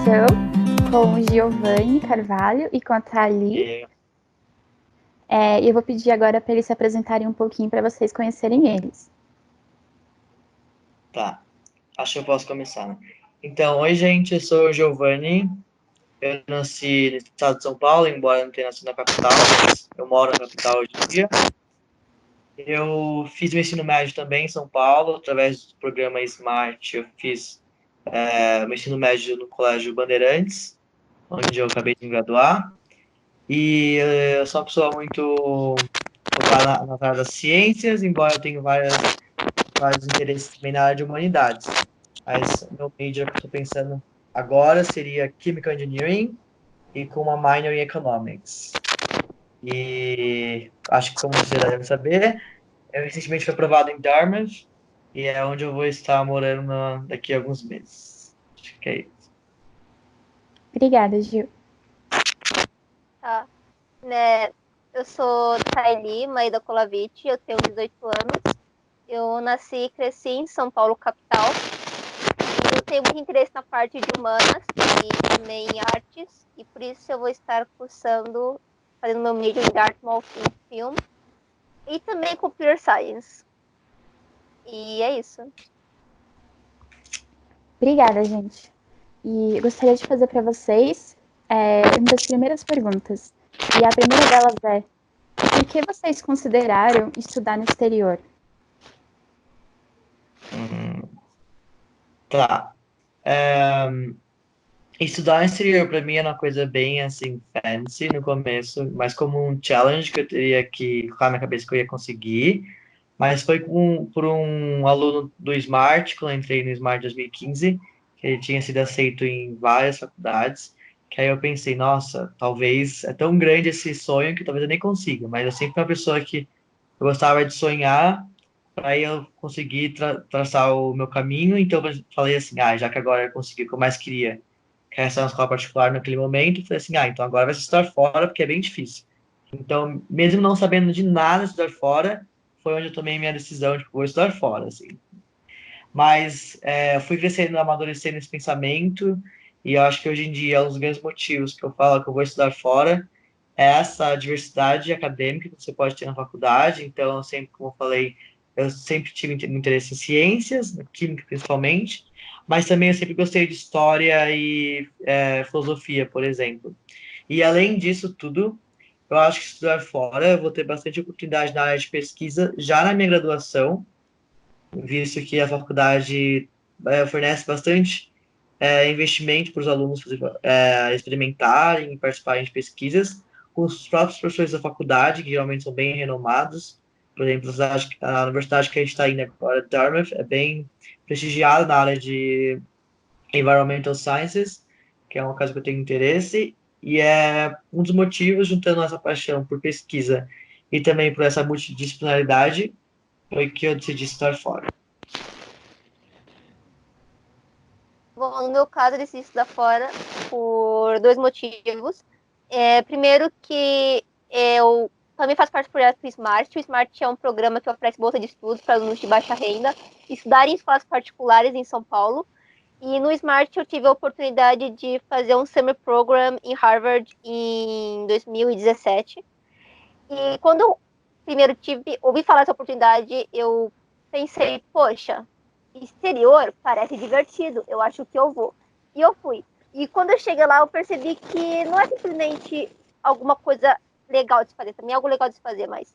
gravação com o Giovanni Carvalho e com a Thalie. E eu vou pedir agora para eles se apresentarem um pouquinho para vocês conhecerem eles. Tá, acho que eu posso começar, né? Então, oi gente, eu sou o Giovanni, eu nasci no estado de São Paulo, embora eu não tenha nascido na capital, mas eu moro na capital hoje em dia. Eu fiz meu ensino médio também em São Paulo, através do programa Smart, eu fiz meu ensino médio no Colégio Bandeirantes, onde eu acabei de me graduar. E eu sou uma pessoa muito focada na área das ciências, embora eu tenha vários interesses também na área de humanidades. Mas meu major que eu estou pensando agora seria Chemical Engineering e com uma minor em Economics. E acho que, como você já deve saber, eu recentemente fui aprovado em Dartmouth e é onde eu vou estar morando daqui a alguns meses. Acho que é isso. Obrigada, Gil. Tá. Eu sou Thalie, mãe da Colavite, eu tenho 18 anos. Eu nasci e cresci em São Paulo, capital. Eu tenho muito interesse na parte de humanas e também em artes, e por isso eu vou estar fazendo meu major em Dartmouth em Film e também Computer Science. E é isso. Obrigada, gente. E eu gostaria de fazer para vocês uma das primeiras perguntas. E a primeira delas é: por que vocês consideraram estudar no exterior? Tá. Estudar no exterior para mim era uma coisa bem assim fancy no começo, mas como um challenge que eu teria que colocar na minha cabeça que eu ia conseguir. Mas foi por um aluno do Smart, quando eu entrei no Smart 2015, que ele tinha sido aceito em várias faculdades, que aí eu pensei, nossa, talvez é tão grande esse sonho que talvez eu nem consiga, mas eu sempre fui uma pessoa que eu gostava de sonhar para eu conseguir traçar o meu caminho, então eu falei assim, já que agora eu consegui o que eu mais queria, que era uma escola particular naquele momento, eu falei assim, então agora vai se estudar fora, porque é bem difícil. Então, mesmo não sabendo de nada estudar fora, foi onde eu tomei minha decisão de vou estudar fora, assim. Mas eu fui crescendo, amadurecendo esse pensamento, e eu acho que hoje em dia um dos grandes motivos que eu falo que eu vou estudar fora é essa diversidade acadêmica que você pode ter na faculdade. Então, eu sempre, como eu falei, eu sempre tive interesse em ciências, na química principalmente, mas também eu sempre gostei de história e filosofia, por exemplo. E além disso tudo, eu acho que estudar fora eu vou ter bastante oportunidade na área de pesquisa já na minha graduação, visto que a faculdade fornece bastante investimento para os alunos experimentarem e participarem de pesquisas com os próprios professores da faculdade, que geralmente são bem renomados. Por exemplo, a universidade que a gente está indo agora, Dartmouth, é bem prestigiada na área de Environmental Sciences, que é uma coisa que eu tenho interesse, e é um dos motivos, juntando essa paixão por pesquisa e também por essa multidisciplinaridade, foi que eu decidi estar fora. Bom, no meu caso, eu decidi estudar fora por dois motivos. Primeiro que eu também faço parte do projeto Smart. O Smart é um programa que oferece bolsa de estudo para alunos de baixa renda estudar em escolas particulares em São Paulo. E no Smart eu tive a oportunidade de fazer um summer program em Harvard em 2017. E quando eu primeiro ouvi falar dessa oportunidade, eu pensei, poxa, exterior parece divertido, eu acho que eu vou. E eu fui. E quando eu cheguei lá, eu percebi que não é simplesmente alguma coisa legal de se fazer, também é algo legal de se fazer, mas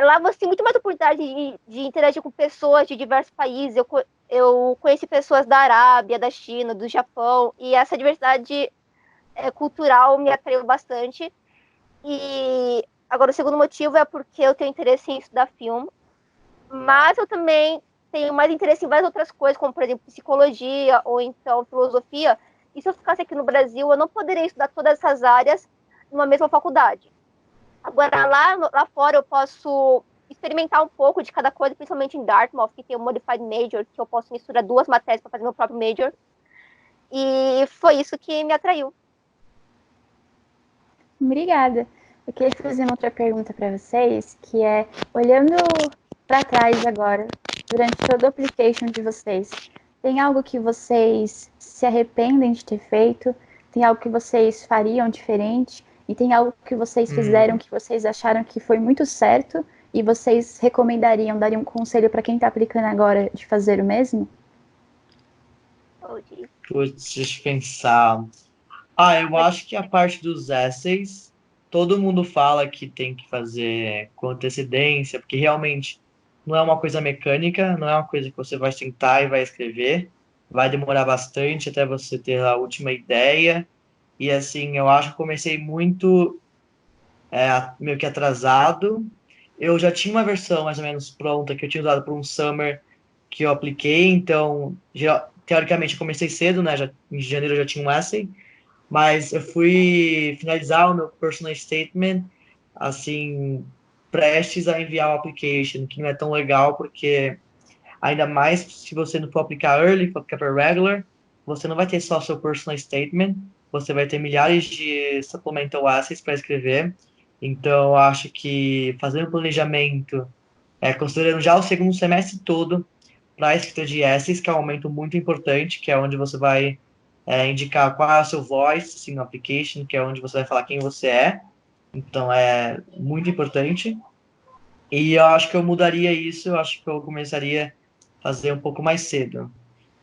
lá você tem muito mais oportunidade de interagir com pessoas de diversos países. Eu conheci pessoas da Arábia, da China, do Japão, e essa diversidade cultural me atraiu bastante. E agora o segundo motivo é porque eu tenho interesse em estudar filme, mas eu também tenho mais interesse em várias outras coisas, como por exemplo psicologia ou então filosofia. E se eu ficasse aqui no Brasil, eu não poderia estudar todas essas áreas numa mesma faculdade. Agora, lá fora, eu posso experimentar um pouco de cada coisa, principalmente em Dartmouth, que tem o Modified Major, que eu posso misturar duas matérias para fazer meu próprio major. E foi isso que me atraiu. Obrigada. Eu queria fazer uma outra pergunta para vocês, que é, olhando para trás agora, durante todo o application de vocês, Tem algo que vocês se arrependem de ter feito? Tem algo que vocês fariam diferente? E tem algo que vocês fizeram que vocês acharam que foi muito certo e vocês recomendariam, dariam um conselho para quem está aplicando agora de fazer o mesmo? Putz, deixa eu pensar. Eu acho que a parte dos essays, todo mundo fala que tem que fazer com antecedência, porque realmente não é uma coisa mecânica, não é uma coisa que você vai sentar e vai escrever. Vai demorar bastante até você ter a última ideia. E assim, eu acho que comecei muito meio que atrasado. Eu já tinha uma versão mais ou menos pronta que eu tinha usado para um summer que eu apliquei, então teoricamente eu comecei cedo, né? Em janeiro eu já tinha um essay, mas eu fui finalizar o meu personal statement assim prestes a enviar o application, que não é tão legal porque ainda mais se você não for aplicar early, for aplicar para regular, você não vai ter só seu personal statement, você vai ter milhares de supplemental essays para escrever. Então, eu acho que fazer um planejamento, considerando já o segundo semestre todo para a escrita de essays, que é um momento muito importante, que é onde você vai indicar qual é o seu voice, assim, no application, que é onde você vai falar quem você é. Então, é muito importante. E eu acho que eu mudaria isso, eu acho que eu começaria a fazer um pouco mais cedo.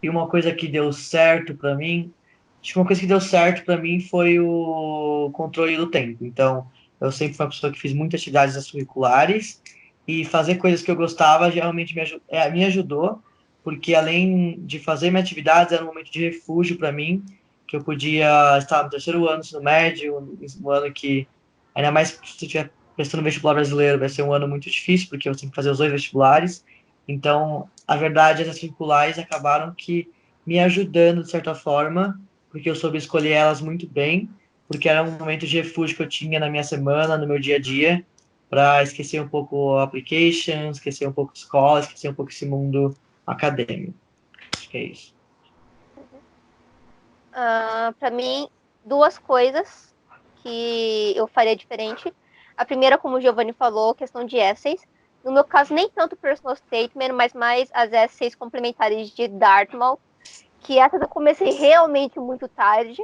E uma coisa que deu certo para mim, acho que uma coisa que deu certo para mim foi o controle do tempo. Então, eu sempre fui uma pessoa que fiz muitas atividades extracurriculares e fazer coisas que eu gostava realmente me ajudou, porque além de fazer minhas atividades, era um momento de refúgio para mim, que eu podia estar no terceiro ano, ensino médio, um ano que, ainda mais se você estiver prestando vestibular brasileiro, vai ser um ano muito difícil, porque eu tenho que fazer os dois vestibulares. Então, a verdade, essas circulares acabaram que me ajudando de certa forma, porque eu soube escolher elas muito bem, porque era um momento de refúgio que eu tinha na minha semana, no meu dia a dia, para esquecer um pouco a application, esquecer um pouco a escola, esquecer um pouco esse mundo acadêmico. Acho que é isso. Para mim, duas coisas que eu faria diferente. A primeira, como o Giovanni falou, questão de essays. No meu caso, nem tanto personal statement, mas mais as essays complementares de Dartmouth, que essas eu comecei realmente muito tarde.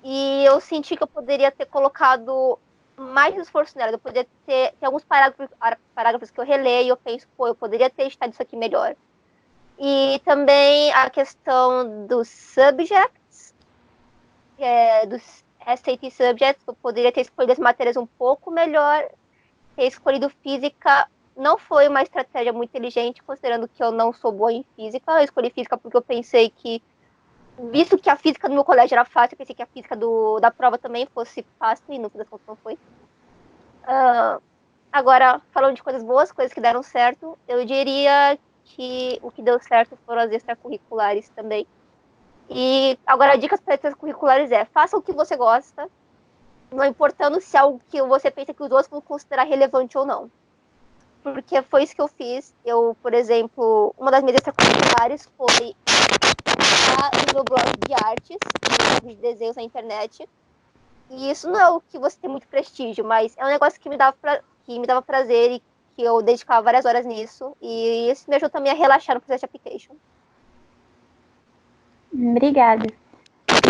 E eu senti que eu poderia ter colocado mais esforço nela. Eu poderia ter alguns parágrafos que eu releio e eu penso, pô, eu poderia ter estado isso aqui melhor. E também a questão dos subjects, dos SAT subjects, eu poderia ter escolhido as matérias um pouco melhor. Ter escolhido física não foi uma estratégia muito inteligente, considerando que eu não sou boa em física. Eu escolhi física porque eu pensei que, visto que a física do meu colégio era fácil, eu pensei que a física da prova também fosse fácil, e no fim das contas não foi. Agora, falando de coisas boas, coisas que deram certo, eu diria que o que deu certo foram as extracurriculares também. E agora, dicas para extracurriculares faça o que você gosta, não importando se é algo que você pensa que os outros vão considerar relevante ou não. Porque foi isso que eu fiz. Eu, por exemplo, uma das minhas extracurriculares foi no meu blog de artes, de desenhos na internet. E isso não é o que você tem muito prestígio, mas é um negócio que me dava prazer e que eu dedicava várias horas nisso. E isso me ajudou também a relaxar no processo de application. Obrigada.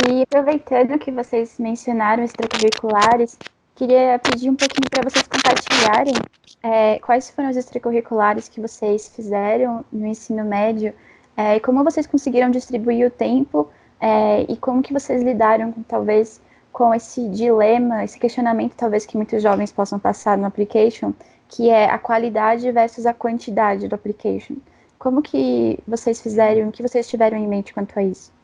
E aproveitando que vocês mencionaram extracurriculares, queria pedir um pouquinho para vocês compartilharem quais foram os extracurriculares que vocês fizeram no ensino médio, e como vocês conseguiram distribuir o tempo, e como que vocês lidaram talvez com esse dilema, esse questionamento talvez que muitos jovens possam passar no application, que é a qualidade versus a quantidade do application. Como que vocês fizeram, o que vocês tiveram em mente quanto a isso?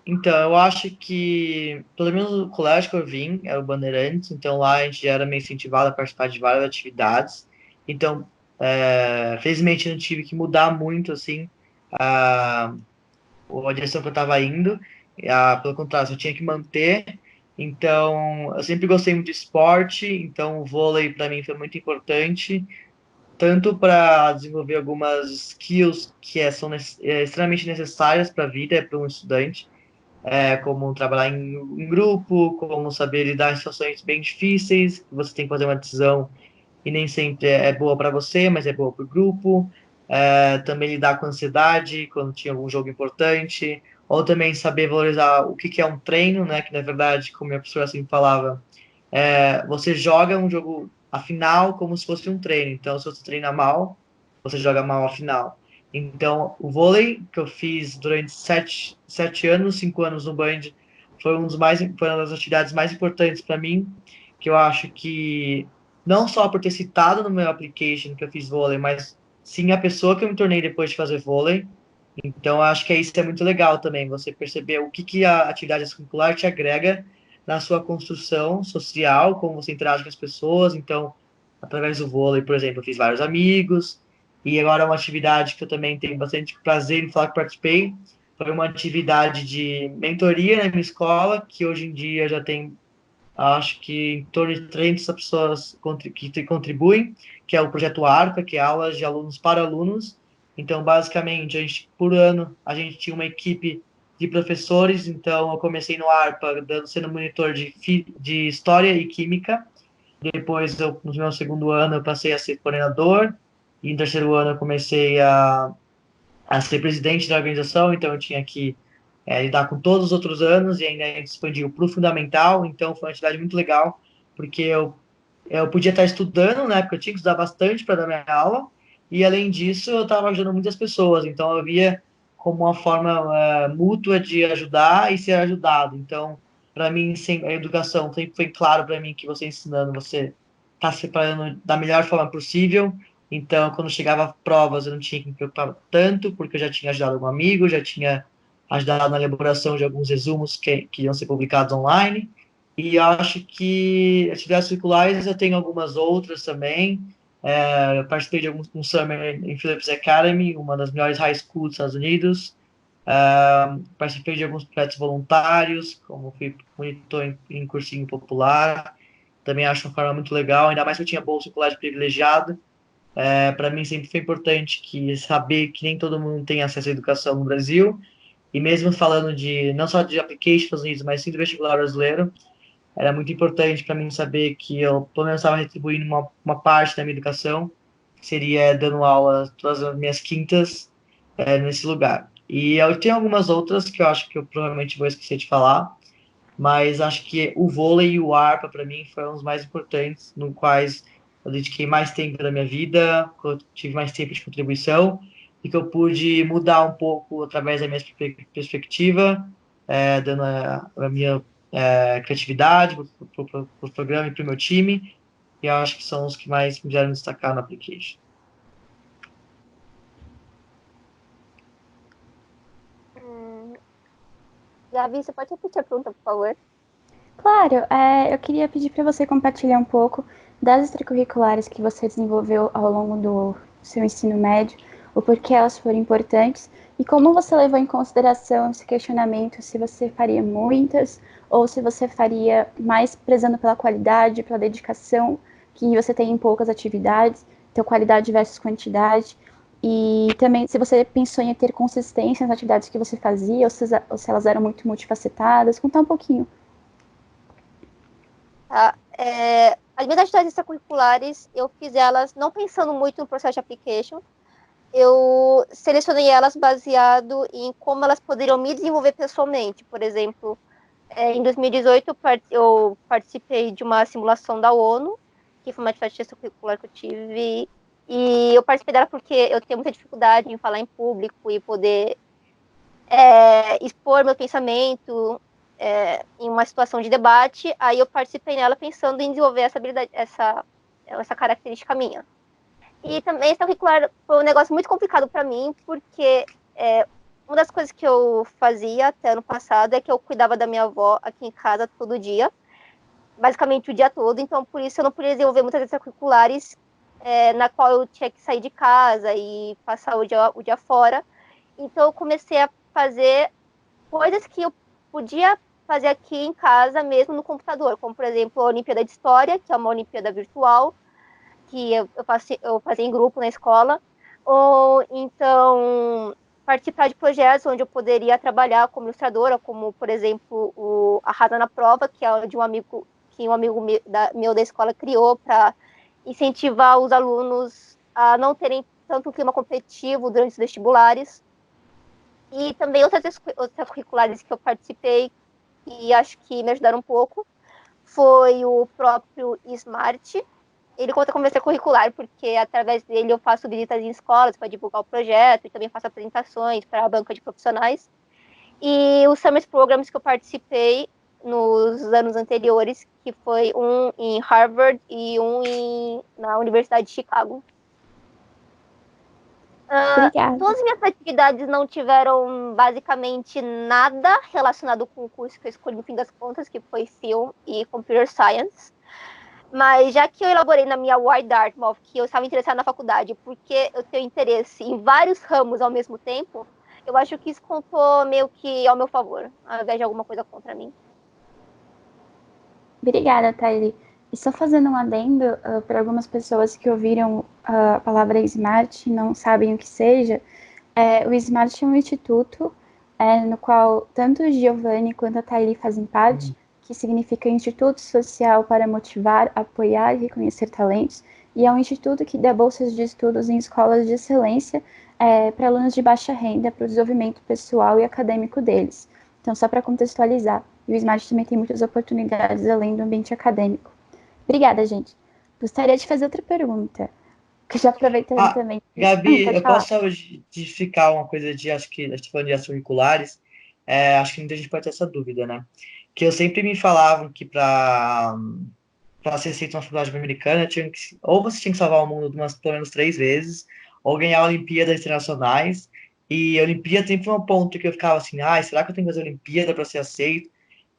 Então, eu acho que, pelo menos o colégio que eu vim, é o Bandeirantes, então lá a gente já era meio incentivado a participar de várias atividades. Então, felizmente não tive que mudar muito, assim, a direção que eu estava indo. Pelo contrário, eu tinha que manter. Então, eu sempre gostei muito de esporte, então o vôlei para mim foi muito importante, tanto para desenvolver algumas skills que são extremamente necessárias para a vida, para um estudante, como trabalhar em grupo, como saber lidar em situações bem difíceis, que você tem que fazer uma decisão e nem sempre é boa para você, mas é boa para o grupo, também lidar com ansiedade quando tinha algum jogo importante, ou também saber valorizar o que é um treino, né? Que na verdade, como minha professora sempre falava, você joga um jogo a final como se fosse um treino. Então, se você treina mal, você joga mal a final. Então, o vôlei que eu fiz durante 7 anos, 5 anos no Band, foi uma das atividades mais importantes para mim, que eu acho que não só por ter citado no meu application que eu fiz vôlei, mas sim a pessoa que eu me tornei depois de fazer vôlei. Então, eu acho que isso é muito legal também, você perceber o que a atividade extracurricular te agrega na sua construção social, como você interage com as pessoas. Então, através do vôlei, por exemplo, eu fiz vários amigos, e agora é uma atividade que eu também tenho bastante prazer em falar que participei. Foi uma atividade de mentoria na minha escola, que hoje em dia já tem, acho que em torno de 30 pessoas que contribuem, que é o projeto ARPA, que é aulas de alunos para alunos. Então, basicamente, por ano, a gente tinha uma equipe de professores. Então, eu comecei no ARPA, sendo monitor de História e Química. Depois, no meu segundo ano, eu passei a ser coordenador. E no terceiro ano, eu comecei a ser presidente da organização. Então, eu tinha que lidar com todos os outros anos e ainda a gente expandiu para o fundamental. Então, foi uma atividade muito legal, porque eu podia estar estudando, né? Porque eu tinha que estudar bastante para dar minha aula. E, além disso, eu estava ajudando muitas pessoas. Então, eu via como uma forma mútua de ajudar e ser ajudado. Então, para mim, a educação sempre foi claro para mim que você ensinando, você está se preparando da melhor forma possível. Então, quando chegava provas, eu não tinha que me preocupar tanto, porque eu já tinha ajudado algum amigo, já tinha ajudado na elaboração de alguns resumos que iam ser publicados online. E acho que atividades curriculares eu tenho algumas outras também. Eu participei de um summer em Phillips Academy, uma das melhores high schools dos Estados Unidos. Participei de alguns projetos voluntários, como fui monitor em cursinho popular. Também acho uma forma muito legal, ainda mais que eu tinha bolsa em colégio privilegiado. Para mim sempre foi importante que saber que nem todo mundo tem acesso à educação no Brasil. E mesmo falando de não só de application nos Estados Unidos, mas sim do vestibular brasileiro, era muito importante para mim saber que eu, pelo menos, estava retribuindo uma parte da minha educação, que seria dando aula todas as minhas quintas nesse lugar. E eu tenho algumas outras que eu acho que eu provavelmente vou esquecer de falar, mas acho que o vôlei e o arpa, para mim, foram os mais importantes, no quais eu dediquei mais tempo da minha vida, que eu tive mais tempo de contribuição, e que eu pude mudar um pouco através da minha perspectiva, dando a minha criatividade para o programa e para o meu time, e eu acho que são os que mais me fizeram destacar no application. Gabi, você pode repetir a pergunta, por favor? Claro, eu queria pedir para você compartilhar um pouco das extracurriculares que você desenvolveu ao longo do seu ensino médio, o porquê elas foram importantes e como você levou em consideração esse questionamento se você faria muitas ou se você faria mais prezando pela qualidade, pela dedicação que você tem em poucas atividades, então qualidade versus quantidade. E também se você pensou em ter consistência nas atividades que você fazia ou se elas eram muito multifacetadas, contar um pouquinho. Tá? As minhas atividades extracurriculares, eu fiz elas não pensando muito no processo de application. Eu selecionei elas baseado em como elas poderiam me desenvolver pessoalmente. Por exemplo, em 2018 eu participei de uma simulação da ONU, que foi uma atividade extracurricular que eu tive, e eu participei dela porque eu tenho muita dificuldade em falar em público e poder expor meu pensamento em uma situação de debate. Aí eu participei nela pensando em desenvolver essa habilidade, essa característica minha. E também extracurricular foi um negócio muito complicado para mim, porque uma das coisas que eu fazia até ano passado é que eu cuidava da minha avó aqui em casa todo dia, basicamente o dia todo. Então, por isso, eu não podia desenvolver muitas extracurriculares na qual eu tinha que sair de casa e passar o dia fora. Então, eu comecei a fazer coisas que eu podia fazer aqui em casa, mesmo no computador, como, por exemplo, a Olimpíada de História, que é uma Olimpíada virtual, que eu fazia em grupo na escola, ou então participar de projetos onde eu poderia trabalhar como ilustradora, como, por exemplo, o Arrasa na Prova, que é de um amigo meu da escola criou para incentivar os alunos a não terem tanto o clima competitivo durante os vestibulares, e também outras extracurriculares que eu participei, e acho que me ajudaram um pouco, foi o próprio Smart. Ele conta como extracurricular, porque através dele eu faço visitas em escolas para divulgar o projeto, e também faço apresentações para a banca de profissionais. E os Summer Programs que eu participei nos anos anteriores, que foi um em Harvard e na Universidade de Chicago. Obrigada. Todas as minhas atividades não tiveram basicamente nada relacionado com o curso que eu escolhi no fim das contas, que foi Film e Computer Science. Mas já que eu elaborei na minha Y Dartmouth que eu estava interessada na faculdade, porque eu tenho interesse em vários ramos ao mesmo tempo, eu acho que isso contou meio que ao meu favor, ao invés de alguma coisa contra mim. Obrigada, Thaili. E só fazendo um adendo para algumas pessoas que ouviram a palavra SMART e não sabem o que seja, o SMART é um instituto no qual tanto o Giovanni quanto a Thaili fazem parte, que significa Instituto Social para Motivar, Apoiar e Reconhecer Talentos, e é um instituto que dá bolsas de estudos em escolas de excelência para alunos de baixa renda, para o desenvolvimento pessoal e acadêmico deles. Então, só para contextualizar, e o SMART também tem muitas oportunidades além do ambiente acadêmico. Obrigada, gente. Gostaria de fazer outra pergunta, que já aproveitando também. Gabi, Pode eu falar. posso só justificar uma coisa de, acho que a gente tá falando de extracurriculares, acho que muita gente pode ter essa dúvida, né? Que eu sempre me falavam que para ser aceito na faculdade americana, ou você tinha que salvar o mundo pelo menos 3 vezes, ou ganhar Olimpíadas internacionais. E a Olimpíada sempre foi um ponto que eu ficava assim, será que eu tenho que fazer Olimpíada para ser aceito?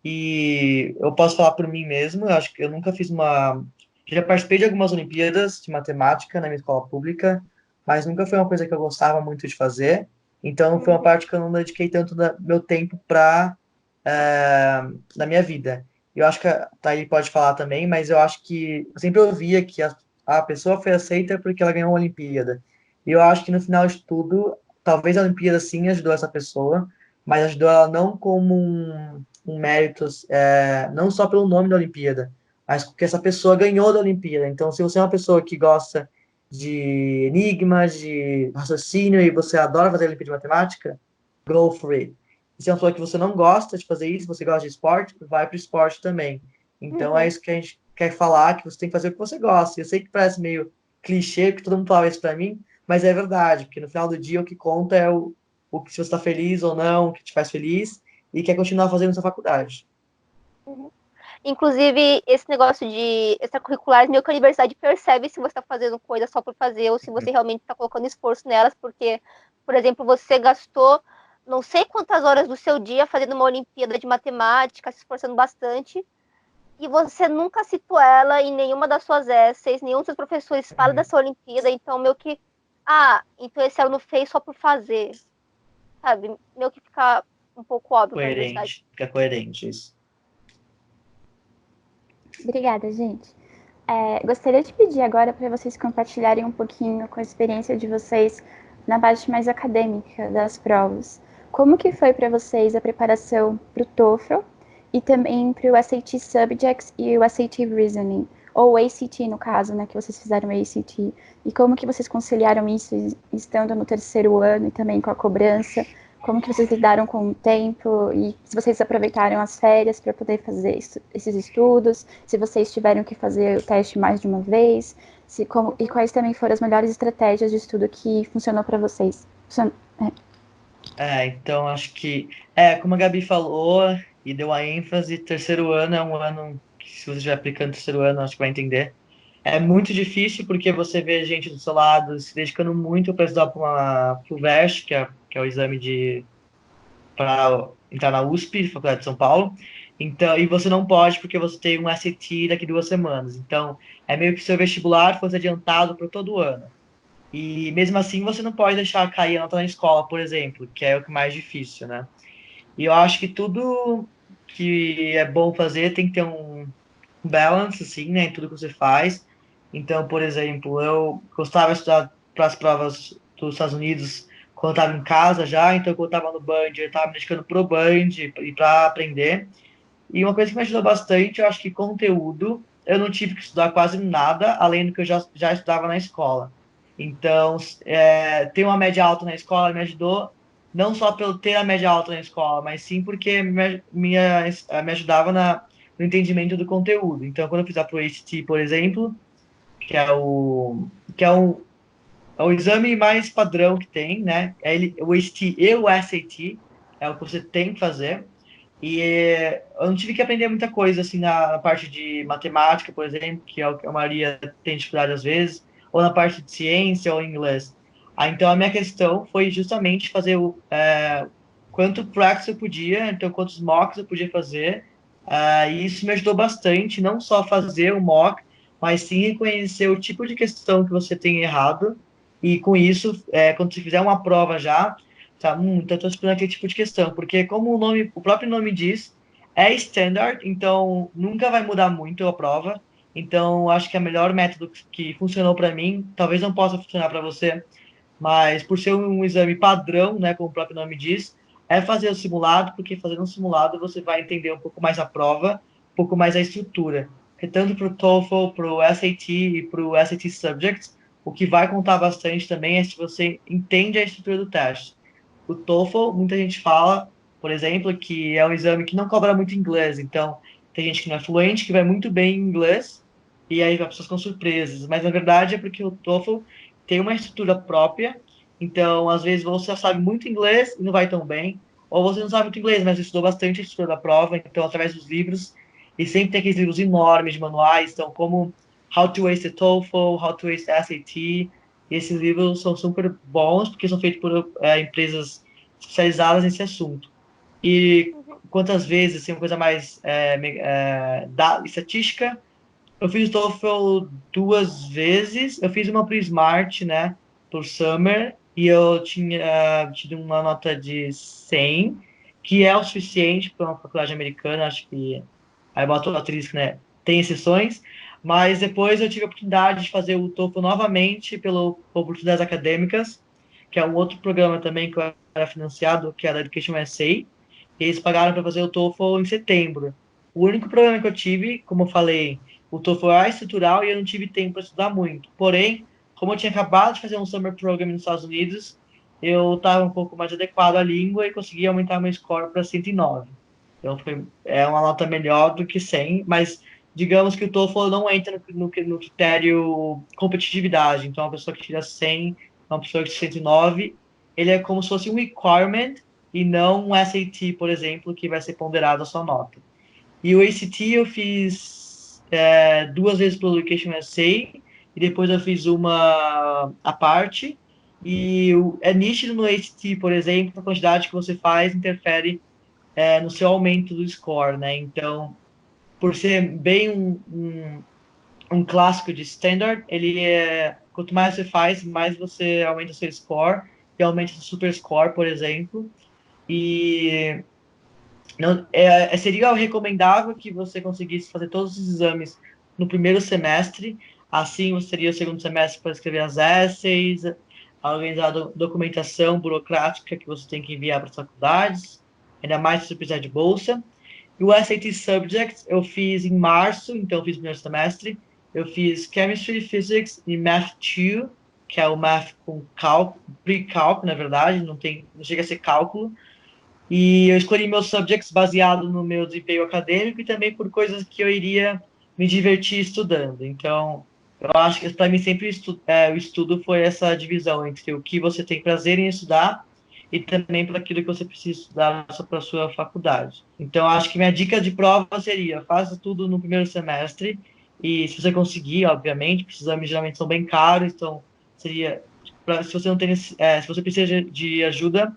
E eu posso falar por mim mesmo, eu acho que eu nunca fiz uma. Já participei de algumas Olimpíadas de matemática na minha escola pública, mas nunca foi uma coisa que eu gostava muito de fazer. Então foi uma parte que eu não dediquei tanto meu tempo para na minha vida. Eu acho que a Thaí pode falar também, mas eu acho que eu sempre ouvia que a pessoa foi aceita porque ela ganhou uma Olimpíada. E eu acho que no final de tudo, talvez a Olimpíada sim ajudou essa pessoa, mas ajudou ela não como um mérito, não só pelo nome da Olimpíada, mas porque essa pessoa ganhou da Olimpíada. Então, se você é uma pessoa que gosta de enigmas, de raciocínio, e você adora fazer Olimpíada de Matemática, go for it. E se é uma pessoa que você não gosta de fazer isso, você gosta de esporte, vai para o esporte também. Então, é isso que a gente quer falar, que você tem que fazer o que você gosta. Eu sei que parece meio clichê, porque todo mundo fala isso para mim, mas é verdade, porque no final do dia o que conta é o que se você está feliz ou não, o que te faz feliz, e quer continuar fazendo sua faculdade. Inclusive, esse negócio de extracurriculares, meio que a universidade percebe se você está fazendo coisa só por fazer ou se você realmente está colocando esforço nelas, porque, por exemplo, você gastou não sei quantas horas do seu dia fazendo uma Olimpíada de matemática, se esforçando bastante, e você nunca citou ela em nenhuma das suas essays, nenhum dos seus professores fala dessa Olimpíada, então meio que, então esse aluno fez só por fazer, sabe? Meio que fica um pouco óbvio para a universidade. Fica coerente isso. Obrigada, gente. Gostaria de pedir agora para vocês compartilharem um pouquinho com a experiência de vocês na parte mais acadêmica das provas. Como que foi para vocês a preparação para o TOEFL e também para o SAT Subjects e o SAT Reasoning, ou o ACT no caso, né, que vocês fizeram o ACT, e como que vocês conciliaram isso estando no terceiro ano e também com a cobrança? Como que vocês lidaram com o tempo e se vocês aproveitaram as férias para poder fazer esses estudos, se vocês tiveram que fazer o teste mais de uma vez, e quais também foram as melhores estratégias de estudo que funcionou para vocês? Então acho que, como a Gabi falou e deu a ênfase, terceiro ano é um ano que, se você estiver aplicando terceiro ano, acho que vai entender. É muito difícil porque você vê gente do seu lado se dedicando muito para estudar para o VERST, que é o exame para entrar na USP, Faculdade de São Paulo. Então, e você não pode porque você tem um SAT daqui 2 semanas. Então, é meio que seu vestibular fosse adiantado para todo ano. E mesmo assim, você não pode deixar cair a nota na escola, por exemplo, que é o que é mais difícil, né? E eu acho que tudo que é bom fazer tem que ter um balance, assim, né, em tudo que você faz. Então, por exemplo, eu gostava de estudar para as provas dos Estados Unidos quando eu estava em casa já, então quando eu estava no Band, eu estava me dedicando pro Band e para aprender. E uma coisa que me ajudou bastante, eu acho que conteúdo, eu não tive que estudar quase nada, além do que eu já estudava na escola. Então, ter uma média alta na escola me ajudou, não só pelo ter a média alta na escola, mas sim porque me ajudava no entendimento do conteúdo. Então, quando eu fiz a ProACT, por exemplo, que é o exame mais padrão que tem, né? O ACT e o SAT é o que você tem que fazer. E eu não tive que aprender muita coisa, assim, na parte de matemática, por exemplo, que é o que a maioria tem dificuldade às vezes, ou na parte de ciência ou inglês. Então, a minha questão foi justamente fazer quanto practice eu podia, então, quantos mocks eu podia fazer. E isso me ajudou bastante, não só fazer o mock, mas sim reconhecer o tipo de questão que você tem errado. E com isso, quando você fizer uma prova já, tá, então estou estudando aquele tipo de questão, porque como o próprio nome diz, é standard, então nunca vai mudar muito a prova. Então, acho que é o melhor método que funcionou para mim, talvez não possa funcionar para você, mas por ser um exame padrão, né, como o próprio nome diz, é fazer o simulado, porque fazendo um simulado você vai entender um pouco mais a prova, um pouco mais a estrutura. Porque tanto para o TOEFL, para o SAT e para o SAT Subjects, o que vai contar bastante também é se você entende a estrutura do teste. O TOEFL, muita gente fala, por exemplo, que é um exame que não cobra muito inglês, então tem gente que não é fluente, que vai muito bem em inglês, e aí as pessoas ficam surpresas. Mas na verdade é porque o TOEFL tem uma estrutura própria, então às vezes você sabe muito inglês e não vai tão bem, ou você não sabe muito inglês, mas estudou bastante a estrutura da prova, então através dos livros, e sempre tem aqueles livros enormes de manuais, então como How to Ace the TOEFL, How to Ace the SAT, e esses livros são super bons, porque são feitos por empresas especializadas nesse assunto. E Uhum. quantas vezes, assim, uma coisa mais da estatística, eu fiz o TOEFL 2 vezes. Eu fiz uma pro Smart, né? Por Summer. E eu tinha tido uma nota de 100, que é o suficiente para uma faculdade americana. Acho que aí boto a atriz, né? Tem exceções. Mas depois eu tive a oportunidade de fazer o TOEFL novamente pelo Oportunidades Acadêmicas, que é um outro programa também que eu era financiado, que era Education USA. E eles pagaram para fazer o TOEFL em setembro. O único problema que eu tive, como eu falei, o TOEFL é estrutural e eu não tive tempo para estudar muito. Porém, como eu tinha acabado de fazer um summer program nos Estados Unidos, eu estava um pouco mais adequado à língua e consegui aumentar meu score para 109. Então, é uma nota melhor do que 100, mas digamos que o TOEFL não entra no critério competitividade. Então, uma pessoa que tira 100, uma pessoa que tira 109, ele é como se fosse um requirement e não um SAT, por exemplo, que vai ser ponderado a sua nota. E o ACT eu fiz 2 vezes pelo Education USA e depois eu fiz uma à parte. E é nítido no ACT, por exemplo, a quantidade que você faz interfere no seu aumento do score, né? Então, por ser bem um clássico de standard, quanto mais você faz, mais você aumenta o seu score e aumenta o super score, por exemplo. E não, seria recomendável que você conseguisse fazer todos os exames no primeiro semestre, assim você teria o segundo semestre para escrever as essays, organizar a documentação burocrática que você tem que enviar para as faculdades, ainda mais se você precisar de bolsa. E o SAT Subjects eu fiz em março, então eu fiz o primeiro semestre. Eu fiz Chemistry, Physics e Math 2, que é o Math com cálculo, pre-cálculo, na verdade, não chega a ser cálculo. E eu escolhi meus subjects baseado no meu desempenho acadêmico e também por coisas que eu iria me divertir estudando. Então, eu acho que para mim sempre o estudo foi essa divisão entre o que você tem prazer em estudar e também para aquilo que você precisa estudar para a sua faculdade. Então, acho que minha dica de prova seria: faça tudo no primeiro semestre e, se você conseguir, obviamente, porque os exames geralmente são bem caros, então seria se você não tem, se você precisa de ajuda,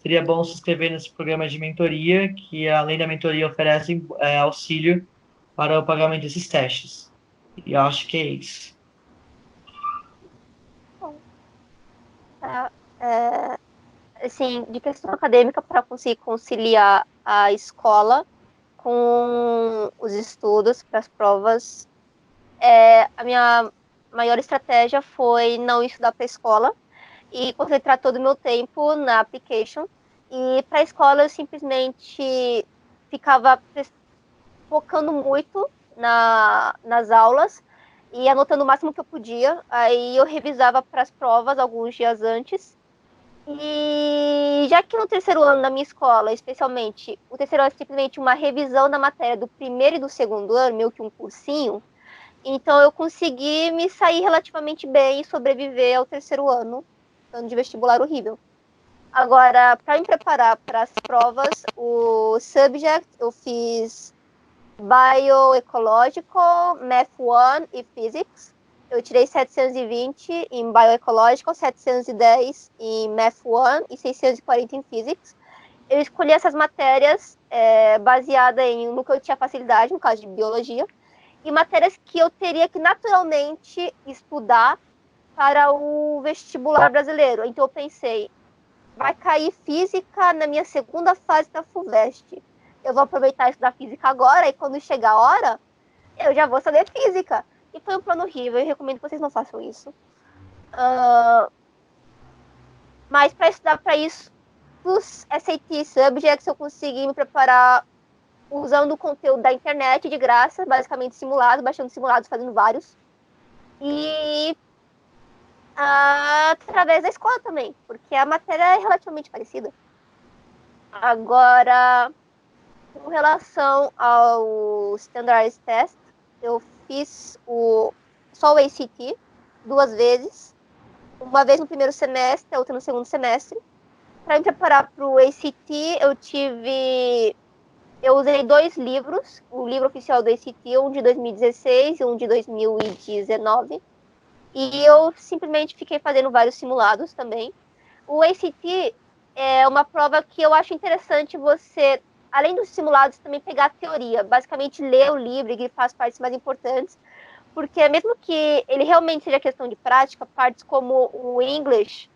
seria bom se inscrever nesse programa de mentoria, que além da mentoria oferecem auxílio para o pagamento desses testes. E eu acho que é isso. Bom, tá. Assim, de questão acadêmica para conseguir conciliar a escola com os estudos para as provas, a minha maior estratégia foi não estudar para a escola e concentrar todo o meu tempo na application. E para a escola eu simplesmente ficava focando muito nas aulas e anotando o máximo que eu podia. Aí eu revisava para as provas alguns dias antes. E já que no terceiro ano da minha escola, especialmente, o terceiro ano é simplesmente uma revisão da matéria do primeiro e do segundo ano, meio que um cursinho, então eu consegui me sair relativamente bem e sobreviver ao terceiro ano de vestibular horrível. Agora, para me preparar para as provas, o subject eu fiz Bioecological, Math 1 e Physics. Eu tirei 720 em Bioecological, 710 em Math 1 e 640 em Physics. Eu escolhi essas matérias baseada no que eu tinha facilidade, no caso de biologia, e matérias que eu teria que naturalmente estudar para o vestibular brasileiro. Então eu pensei, vai cair física na minha segunda fase da FUVEST. Eu vou aproveitar e estudar física agora, e quando chegar a hora, eu já vou saber física. E foi um plano horrível, eu recomendo que vocês não façam isso. Mas para estudar para isso, os SAT Subjects, eu consegui me preparar usando o conteúdo da internet de graça, basicamente simulado, baixando simulados, fazendo vários. E através da escola também, porque a matéria é relativamente parecida. Agora, com relação ao Standardized Test, eu fiz só o ACT 2 vezes. Uma vez no primeiro semestre, outra no segundo semestre. Para me preparar para o ACT, eu usei 2 livros, o livro oficial do ACT, um de 2016 e um de 2019. E eu simplesmente fiquei fazendo vários simulados também. O ACT é uma prova que eu acho interessante você, além dos simulados, também pegar a teoria. Basicamente, ler o livro e grifar as partes mais importantes. Porque mesmo que ele realmente seja questão de prática, partes como o English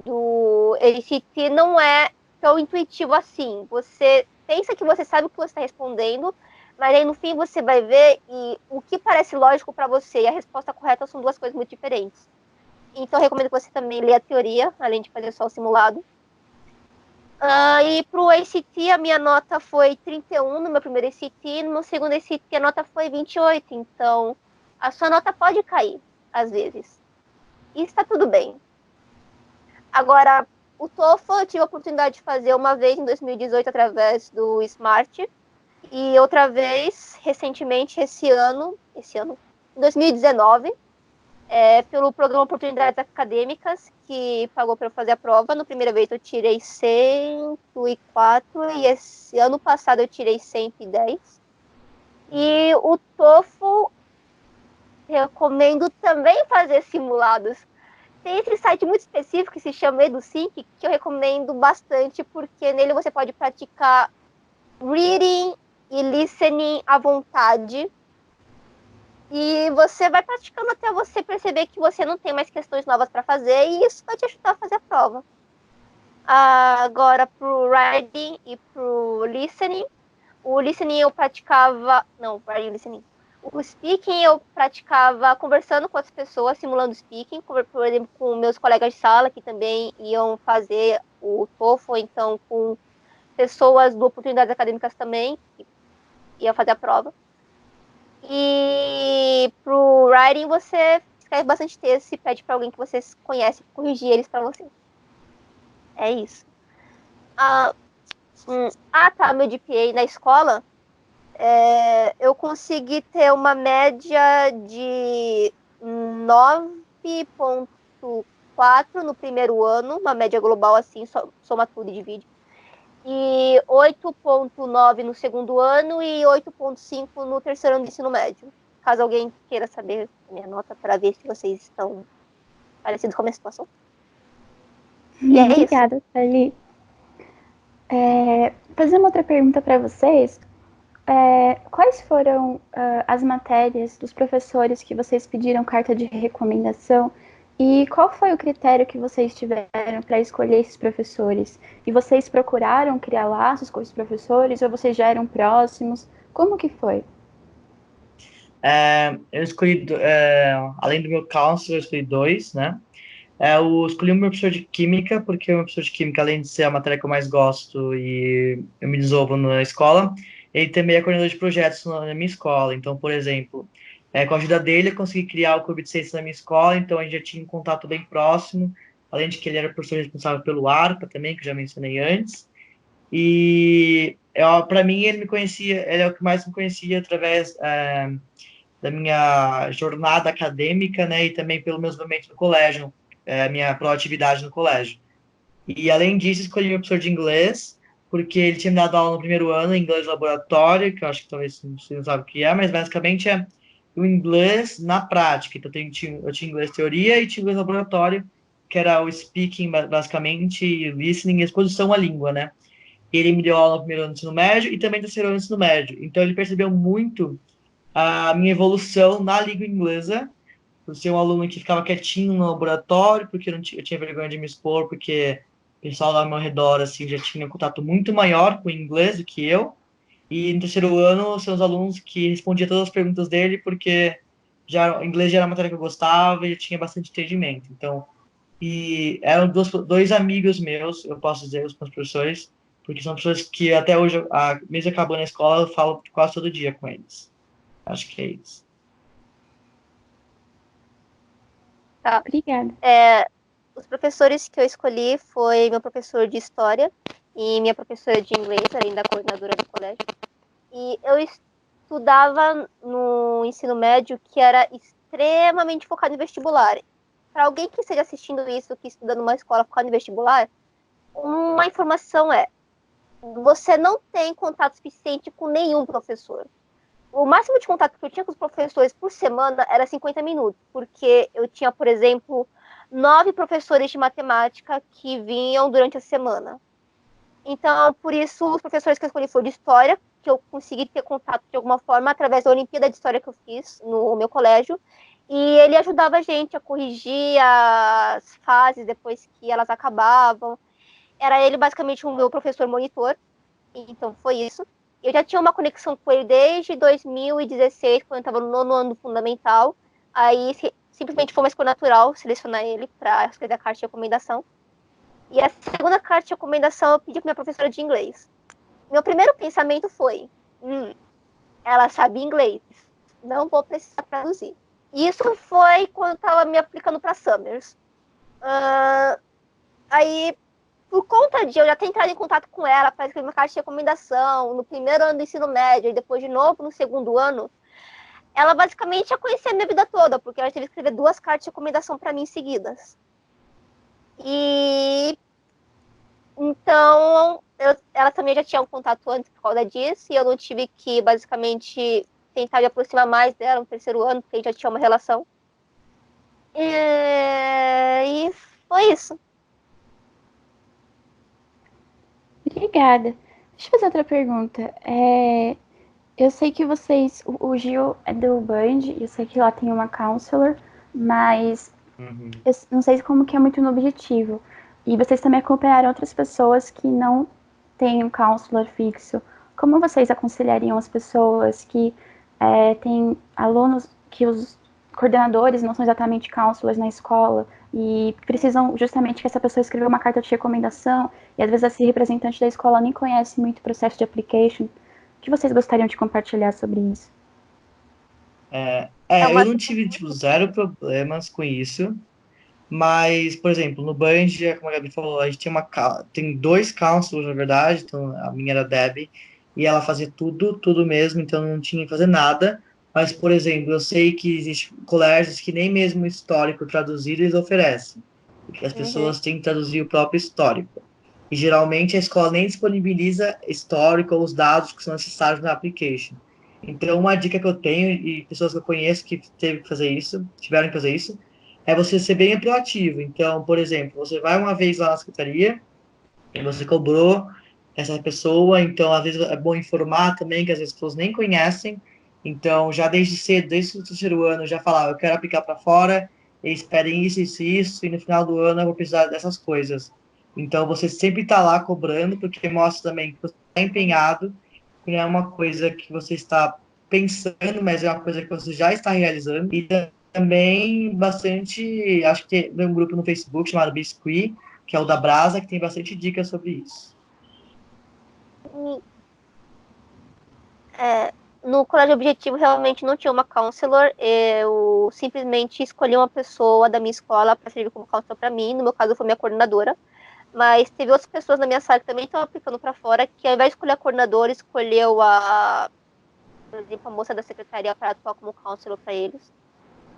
do ACT não é tão intuitivo assim. Você pensa que você sabe o que você está respondendo, mas aí no fim você vai ver e o que parece lógico para você e a resposta correta são 2 coisas muito diferentes. Então eu recomendo que você também leia a teoria, além de fazer só o simulado. E para o ACT a minha nota foi 31 no meu primeiro ACT, no meu segundo ACT a nota foi 28, então a sua nota pode cair, às vezes. E está tudo bem. Agora, o TOEFL eu tive a oportunidade de fazer uma vez em 2018 através do Smart e outra vez recentemente esse ano, em 2019, pelo programa Oportunidades Acadêmicas, que pagou para eu fazer a prova. Na primeira vez eu tirei 104 e esse ano passado eu tirei 110. E o TOEFL recomendo também fazer simulados. Tem esse site muito específico que se chama EduSync, que eu recomendo bastante, porque nele você pode praticar reading e listening à vontade. E você vai praticando até você perceber que você não tem mais questões novas para fazer, e isso vai te ajudar a fazer a prova. Agora, pro writing e pro listening, o listening eu praticava... Não, writing e listening. O speaking eu praticava conversando com as pessoas, simulando speaking, por exemplo, com meus colegas de sala, que também iam fazer o TOEFL, então com pessoas do Oportunidades Acadêmicas também, que iam fazer a prova. E pro writing você escreve bastante texto e pede para alguém que você conhece corrigir eles para você. É isso. Tá, meu GPA na escola, eu consegui ter uma média de 9,4 no primeiro ano, uma média global assim, soma tudo e divide. E 8,9 no segundo ano e 8,5 no terceiro ano de ensino médio. Caso alguém queira saber a minha nota para ver se vocês estão parecidos com a minha situação. E é Obrigada, isso. Thalie. Fazer uma outra pergunta para vocês. Quais foram as matérias dos professores que vocês pediram carta de recomendação? E qual foi o critério que vocês tiveram para escolher esses professores? E vocês procuraram criar laços com os professores ou vocês já eram próximos? Como que foi? Eu escolhi, além do meu counselor, eu escolhi 2, né? Eu escolhi o meu professor de Química, porque o meu professor de Química, além de ser a matéria que eu mais gosto e eu me desenvolvo na escola, ele também é coordenador de projetos na minha escola. Então, por exemplo, Com a ajuda dele, eu consegui criar o clube de ciências na minha escola, então a gente já tinha um contato bem próximo, além de que ele era professor responsável pelo ARPA também, que eu já mencionei antes. E para mim ele me conhecia, ele é o que mais me conhecia através da minha jornada acadêmica, né, e também pelo meus momentos no colégio, minha proatividade no colégio. E além disso, escolhi meu professor de inglês, porque ele tinha me dado aula no primeiro ano, em inglês laboratório, que eu acho que talvez você não sabe o que é, mas basicamente é o inglês na prática. Então eu tinha inglês teoria e tinha inglês laboratório, que era o speaking, basicamente, e listening e exposição à língua, né? Ele me deu aula no primeiro ano do ensino médio e também no terceiro ano do ensino médio. Então ele percebeu muito a minha evolução na língua inglesa, por ser um aluno que ficava quietinho no laboratório, porque eu tinha vergonha de me expor, porque o pessoal lá ao meu redor assim, já tinha um contato muito maior com o inglês do que eu. E no terceiro ano, são os alunos que respondiam todas as perguntas dele, porque já, inglês já era uma matéria que eu gostava e eu tinha bastante entendimento. Então, e eram dois amigos meus, eu posso dizer, os meus professores, porque são pessoas que até hoje, mesmo acabando a escola, eu falo quase todo dia com eles. Acho que é isso. Tá. Obrigada. Os professores que eu escolhi foi meu professor de história e minha professora de inglês, além da coordenadora do colégio. E eu estudava no ensino médio que era extremamente focado em vestibular. Para alguém que esteja assistindo isso, que estuda numa escola focada em vestibular, uma informação é: você não tem contato suficiente com nenhum professor. O máximo de contato que eu tinha com os professores por semana era 50 minutos, porque eu tinha, por exemplo, 9 professores de matemática que vinham durante a semana. Então, por isso, os professores que eu escolhi foram de história, que eu consegui ter contato de alguma forma através da Olimpíada de História que eu fiz no meu colégio. E ele ajudava a gente a corrigir as fases depois que elas acabavam. Era ele basicamente o meu professor monitor. Então, foi isso. Eu já tinha uma conexão com ele desde 2016, quando eu estava no nono ano do fundamental. Aí, simplesmente foi uma escolha natural selecionar ele para escrever a carta de recomendação. E a segunda carta de recomendação eu pedi para minha professora de inglês. Meu primeiro pensamento foi: ela sabe inglês, não vou precisar traduzir. Isso foi quando eu estava me aplicando para Summers. Aí, por conta de eu já ter entrado em contato com ela para escrever uma carta de recomendação no primeiro ano do ensino médio e depois de novo no segundo ano, ela basicamente já conhecia a minha vida toda, porque ela teve que escrever 2 cartas de recomendação para mim seguidas. E então, ela também já tinha um contato antes por causa disso, e eu não tive que, basicamente, tentar me aproximar mais dela no terceiro ano, porque a gente já tinha uma relação. E foi isso. Obrigada. Deixa eu fazer outra pergunta. Eu sei que vocês. O Gil é do Band, eu sei que lá tem uma counselor, mas eu não sei como que é muito no objetivo. E vocês também acompanharam outras pessoas que não têm um counselor fixo. Como vocês aconselhariam as pessoas que têm alunos que os coordenadores não são exatamente counselors na escola e precisam justamente que essa pessoa escreva uma carta de recomendação e às vezes esse representante da escola nem conhece muito o processo de application? O que vocês gostariam de compartilhar sobre isso? Eu não tive, tipo, zero problemas com isso, mas, por exemplo, no Band, como a Gabi falou, a gente tem 2 counselors, na verdade, então a minha era a Debbie, e ela fazia tudo mesmo, então não tinha que fazer nada, mas, por exemplo, eu sei que existem colégios que nem mesmo histórico traduzido eles oferecem, porque as pessoas têm que traduzir o próprio histórico, e geralmente a escola nem disponibiliza histórico ou os dados que são necessários na application. Então, uma dica que eu tenho, e pessoas que eu conheço que tiveram que fazer isso, é você ser bem proativo. Então, por exemplo, você vai uma vez lá na secretaria e você cobrou essa pessoa, então às vezes é bom informar também que às vezes as pessoas nem conhecem. Então, já desde cedo, desde o terceiro ano, já falar, eu quero aplicar para fora, eles pedem isso, e no final do ano eu vou precisar dessas coisas. Então, você sempre está lá cobrando, porque mostra também que você está empenhado, que não é uma coisa que você está pensando, mas é uma coisa que você já está realizando. E também bastante, acho que tem um grupo no Facebook chamado Biscuit, que é o da Brasa, que tem bastante dicas sobre isso. no colégio objetivo realmente não tinha uma counselor, eu simplesmente escolhi uma pessoa da minha escola para servir como counselor para mim, no meu caso foi minha coordenadora, mas teve outras pessoas na minha sala que também estão aplicando para fora, que ao invés de escolher a coordenadora, escolheu por exemplo, a moça da secretaria para atuar como counselor para eles.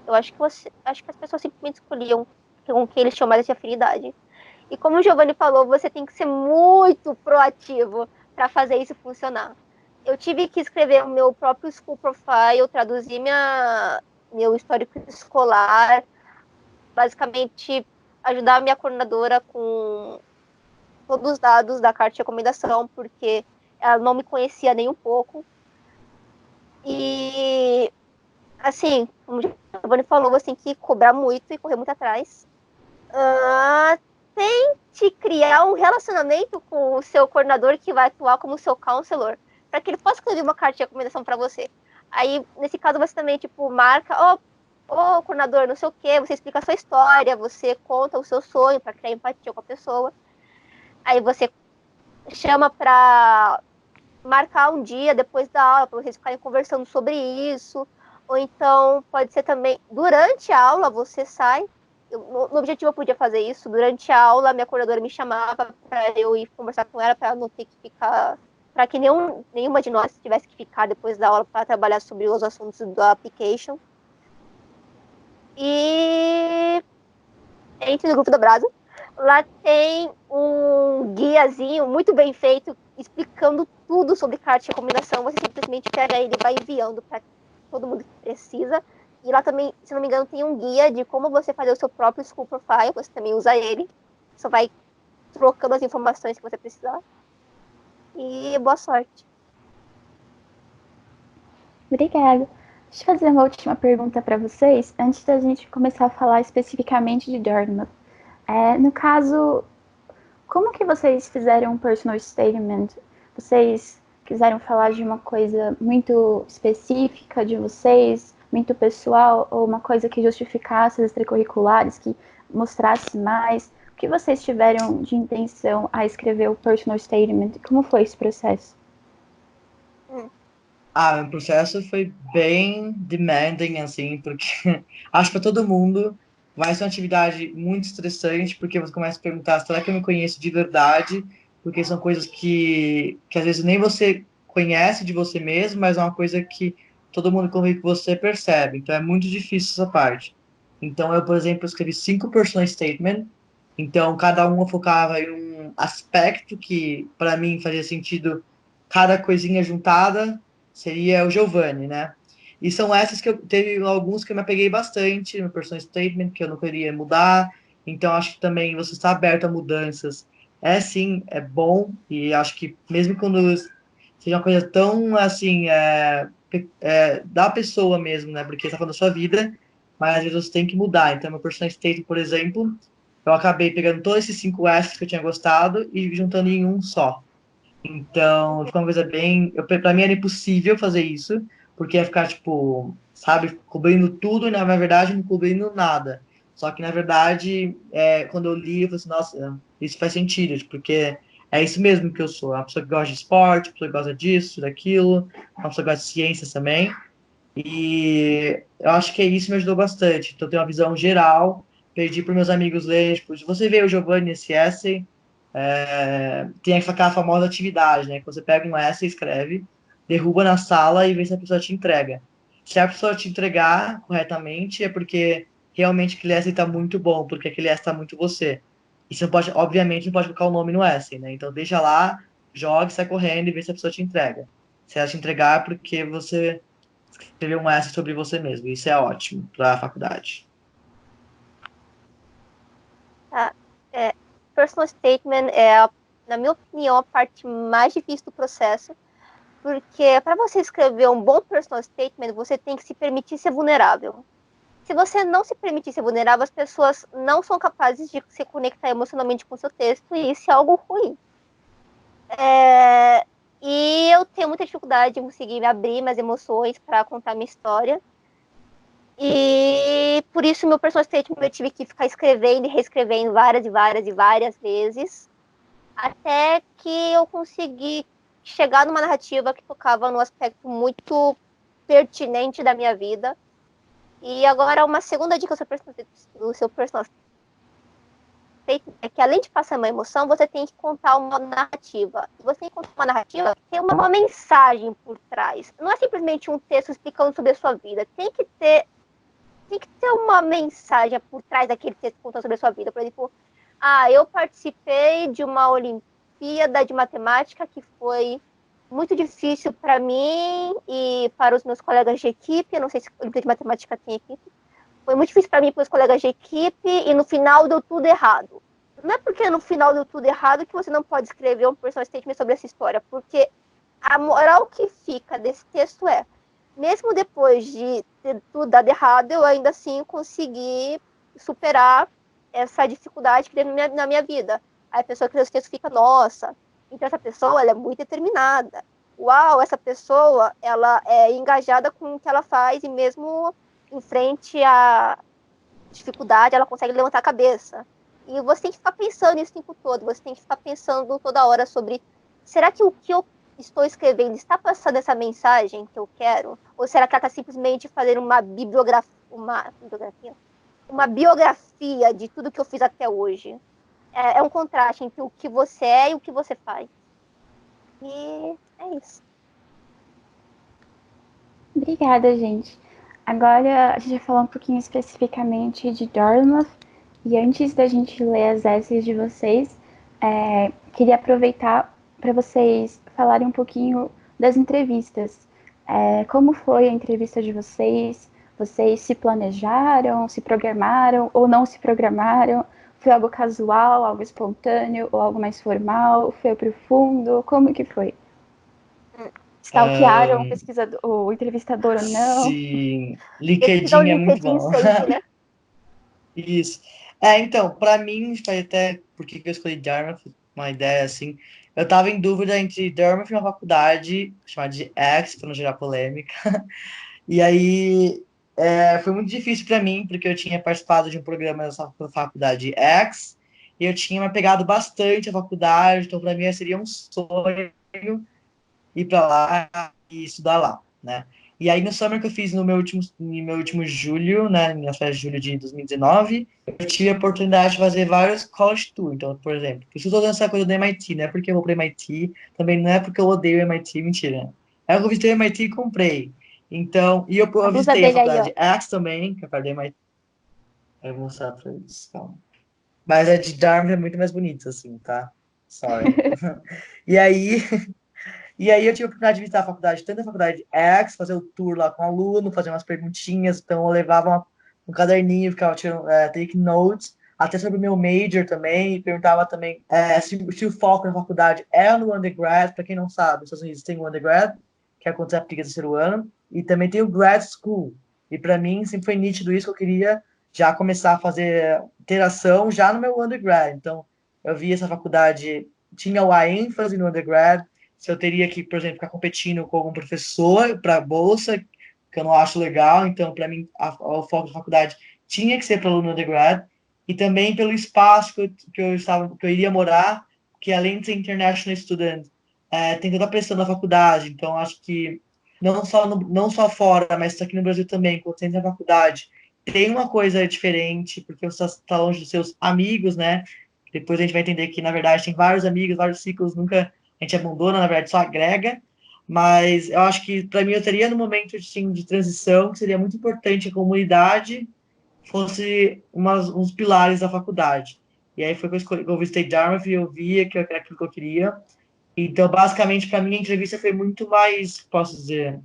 Eu acho que acho que as pessoas simplesmente escolhiam com quem eles tinham mais de afinidade. E como o Giovanni falou, você tem que ser muito proativo para fazer isso funcionar. Eu tive que escrever o meu próprio school profile, traduzir meu histórico escolar, basicamente ajudar a minha coordenadora com todos os dados da carta de recomendação, porque ela não me conhecia nem um pouco. E, assim, como o Giovanni falou, você tem que cobrar muito e correr muito atrás. Tente criar um relacionamento com o seu coordenador que vai atuar como seu counselor, para que ele possa escrever uma carta de recomendação para você. Aí, nesse caso, você também, tipo, marca, coordenador, não sei o quê, você explica a sua história, você conta o seu sonho para criar empatia com a pessoa. Aí você chama para marcar um dia depois da aula, para vocês ficarem conversando sobre isso. Ou então, pode ser também, durante a aula, você sai. No objetivo, eu podia fazer isso. Durante a aula, minha coordenadora me chamava para eu ir conversar com ela, para não ter que ficar. Para que nenhuma de nós tivesse que ficar depois da aula para trabalhar sobre os assuntos do application. E entre no grupo da Brasa. Lá tem um guiazinho muito bem feito, explicando tudo sobre carta de recomendação. Você simplesmente pega ele e vai enviando para todo mundo que precisa. E lá também, se não me engano, tem um guia de como você fazer o seu próprio school profile. Você também usa ele. Só vai trocando as informações que você precisar. E boa sorte. Obrigada. Deixa eu fazer uma última pergunta para vocês, antes da gente começar a falar especificamente de Dartmouth. No caso, como que vocês fizeram um personal statement? Vocês quiseram falar de uma coisa muito específica de vocês, muito pessoal, ou uma coisa que justificasse as extracurriculares, que mostrasse mais? O que vocês tiveram de intenção a escrever o personal statement? Como foi esse processo? O processo foi bem demanding, assim, porque acho que para todo mundo vai ser uma atividade muito estressante, porque você começa a perguntar, será que eu me conheço de verdade? Porque são coisas que às vezes nem você conhece de você mesmo, mas é uma coisa que todo mundo que convive com você percebe. Então é muito difícil essa parte. Então eu, por exemplo, escrevi 5 personal statements, então cada uma focava em um aspecto que para mim fazia sentido, cada coisinha juntada seria o Giovanni, né? E são essas que eu teve alguns que eu me apeguei bastante no personal statement, que eu não queria mudar. Então acho que também você está aberto a mudanças. Sim, é bom, e acho que mesmo quando seja uma coisa tão assim, da pessoa mesmo, né? Porque está falando da sua vida, mas às vezes você tem que mudar. Então, meu personal statement, por exemplo, eu acabei pegando todos esses 5 assets que eu tinha gostado e juntando em um só. Então, ficou uma coisa bem. Pra mim era impossível fazer isso, porque ia ficar, tipo, sabe, cobrindo tudo e na verdade não cobrindo nada. Só que, na verdade, quando eu li, eu falei assim, nossa, isso faz sentido, tipo, porque é isso mesmo que eu sou. Uma pessoa que gosta de esporte, uma pessoa que gosta disso, daquilo, uma pessoa que gosta de ciências também. E eu acho que isso me ajudou bastante. Então, eu tenho uma visão geral, pedi para meus amigos lerem, tipo, se você vê o Giovanni nesse essay, tem aquela famosa atividade, né? Que você pega um essay, escreve, derruba na sala e vê se a pessoa te entrega. Se a pessoa te entregar corretamente, é porque realmente aquele essay está muito bom, porque aquele essay está muito você. E você não pode, obviamente, não pode colocar o nome no essay, né? Então deixa lá, joga, sai correndo e vê se a pessoa te entrega. Se ela te entregar, é porque você escreveu um essay sobre você mesmo. Isso é ótimo para a faculdade. Personal statement na minha opinião, a parte mais difícil do processo, porque para você escrever um bom personal statement, você tem que se permitir ser vulnerável. Se você não se permitir ser vulnerável, as pessoas não são capazes de se conectar emocionalmente com o seu texto, e isso é algo ruim. E eu tenho muita dificuldade de conseguir me abrir minhas emoções para contar minha história. E por isso meu personal statement eu tive que ficar escrevendo e reescrevendo várias e várias e várias vezes, até que eu consegui chegar numa narrativa que tocava num aspecto muito pertinente da minha vida. E agora uma segunda dica do seu personagem é que, além de passar uma emoção, você tem que contar uma narrativa. Você tem que contar uma narrativa que tem uma mensagem por trás. Não é simplesmente um texto explicando sobre a sua vida. Tem que ter uma mensagem por trás daquele texto contando sobre a sua vida. Por exemplo, eu participei de uma Olimpíada de Matemática que foi muito difícil para mim e para os meus colegas de equipe. Eu não sei se a Olimpíada de Matemática tem equipe. Foi muito difícil para mim e para os colegas de equipe e no final deu tudo errado. Não é porque no final deu tudo errado que você não pode escrever um personal statement sobre essa história, porque a moral que fica desse texto é, mesmo depois de ter tudo dado errado, eu ainda assim consegui superar essa dificuldade que teve na minha vida. Aí a pessoa que lê esse texto fica, nossa, então essa pessoa ela é muito determinada. Uau, essa pessoa ela é engajada com o que ela faz e mesmo em frente à dificuldade, ela consegue levantar a cabeça. E você tem que ficar pensando nisso o tempo todo, você tem que ficar pensando toda hora sobre, será que o que eu estou escrevendo está passando essa mensagem que eu quero? Ou será que ela está simplesmente fazendo uma biografia de tudo que eu fiz até hoje? É um contraste entre o que você é e o que você faz. E é isso. Obrigada, gente. Agora a gente vai falar um pouquinho especificamente de Dartmouth. E antes da gente ler as essays de vocês, queria aproveitar para vocês falarem um pouquinho das entrevistas. Como foi a entrevista de vocês? Vocês se planejaram, se programaram ou não se programaram? Foi algo casual, algo espontâneo ou algo mais formal? Foi profundo? Como que foi? Stalkearam o entrevistador ou não? Sim, LinkedIn é muito bom. Sempre, né? Isso. Então, para mim, foi até porque eu escolhi Dartmouth, uma ideia assim. Eu tava em dúvida entre Dartmouth e uma faculdade chamada de X, para não gerar polêmica. E aí foi muito difícil para mim, porque eu tinha participado de um programa dessa faculdade X, e eu tinha me apegado bastante à faculdade, então para mim seria um sonho ir para lá e estudar lá, né? E aí no summer que eu fiz no meu último julho, né, minhas férias de julho de 2019, eu tive a oportunidade de fazer vários college tours. Então, por exemplo, eu estou dando essa coisa do MIT, não é porque eu vou para MIT, também não é porque eu odeio o MIT, mentira. Eu visitei o MIT e comprei. Então, e eu visitei a faculdade X também, que é a parte do MIT. Eu vou mostrar para eles, calma. Mas a de Dartmouth é muito mais bonita, assim, tá? Sorry. E aí eu tive a oportunidade de visitar a faculdade, tanto a faculdade X, fazer o tour lá com o aluno, fazer umas perguntinhas, então eu levava um caderninho, ficava tirando take notes, até sobre o meu major também, e perguntava também se o foco na faculdade é no undergrad. Para quem não sabe, nos Estados Unidos tem o undergrad, que é quando você aplica terceiro ano, e também tem o grad school, e para mim sempre foi nítido isso, que eu queria já começar a fazer interação já no meu undergrad. Então eu vi essa faculdade, tinha a ênfase no undergrad, se eu teria que, por exemplo, ficar competindo com algum professor para bolsa, que eu não acho legal. Então, para mim, o foco da faculdade tinha que ser para aluno undergrad, e também pelo espaço que eu iria morar, que além de ser international student, tem toda a pressão da faculdade. Então, acho que não só fora, mas aqui no Brasil também, quando você entra na faculdade, tem uma coisa diferente, porque você está longe dos seus amigos, né? Depois a gente vai entender que, na verdade, tem vários amigos, vários ciclos, nunca a gente abandona, na verdade, só agrega. Mas eu acho que, para mim, eu teria no momento assim, de transição, que seria muito importante a comunidade fosse uns pilares da faculdade. E aí foi que eu visitei Dartmouth e eu via que era aquilo que eu queria. Então, basicamente, para mim, a entrevista foi muito mais, posso dizer,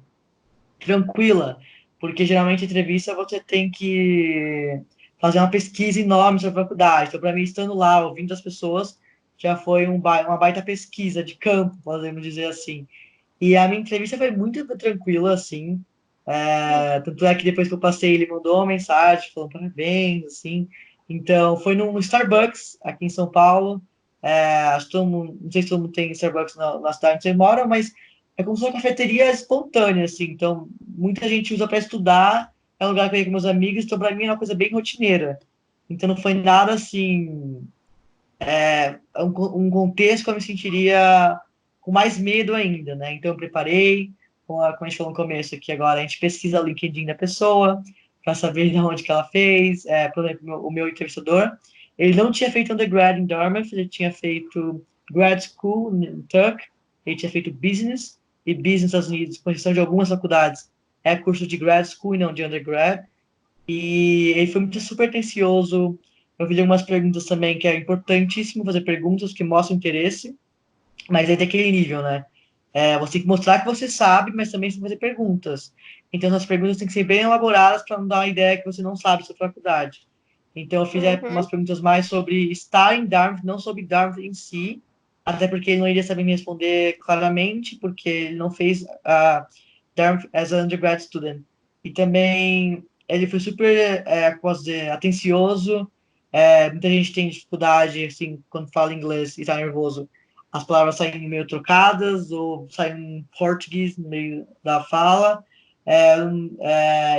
tranquila, porque geralmente a entrevista você tem que fazer uma pesquisa enorme sobre a faculdade. Então, para mim, estando lá, ouvindo as pessoas, já foi uma baita pesquisa de campo, podemos dizer assim. E a minha entrevista foi muito tranquila, assim. Tanto é que depois que eu passei, ele mandou uma mensagem falando parabéns, assim. Então, foi num Starbucks, aqui em São Paulo. Acho que todo mundo, não sei se todo mundo tem Starbucks na cidade onde você mora, mas é como se fosse uma cafeteria espontânea, assim. Então, muita gente usa para estudar. É um lugar que eu ia com meus amigos, então, para mim, é uma coisa bem rotineira. Então, não foi nada, assim, um contexto que eu me sentiria com mais medo ainda, né? Então eu preparei, como a gente falou no começo, que agora a gente pesquisa o LinkedIn da pessoa para saber de onde que ela fez. Por exemplo, o meu entrevistador, ele não tinha feito undergrad em Dartmouth, ele tinha feito grad school em Tuck, ele tinha feito business, e business nos Estados Unidos, com exceção de algumas faculdades, é curso de grad school e não de undergrad. E ele foi muito super atencioso. Eu fiz algumas perguntas também, que é importantíssimo fazer perguntas que mostram interesse, mas é daquele nível, né? Você tem que mostrar que você sabe, mas também tem que fazer perguntas. Então, as perguntas têm que ser bem elaboradas para não dar uma ideia que você não sabe sobre a faculdade. Então, eu fiz umas perguntas mais sobre estar em Dartmouth, não sobre Dartmouth em si, até porque ele não iria saber me responder claramente, porque ele não fez Dartmouth as an undergrad student. E também, ele foi super, como posso dizer, atencioso. Muita gente tem dificuldade, assim, quando fala inglês e está nervoso, as palavras saem meio trocadas ou saem em português no meio da fala.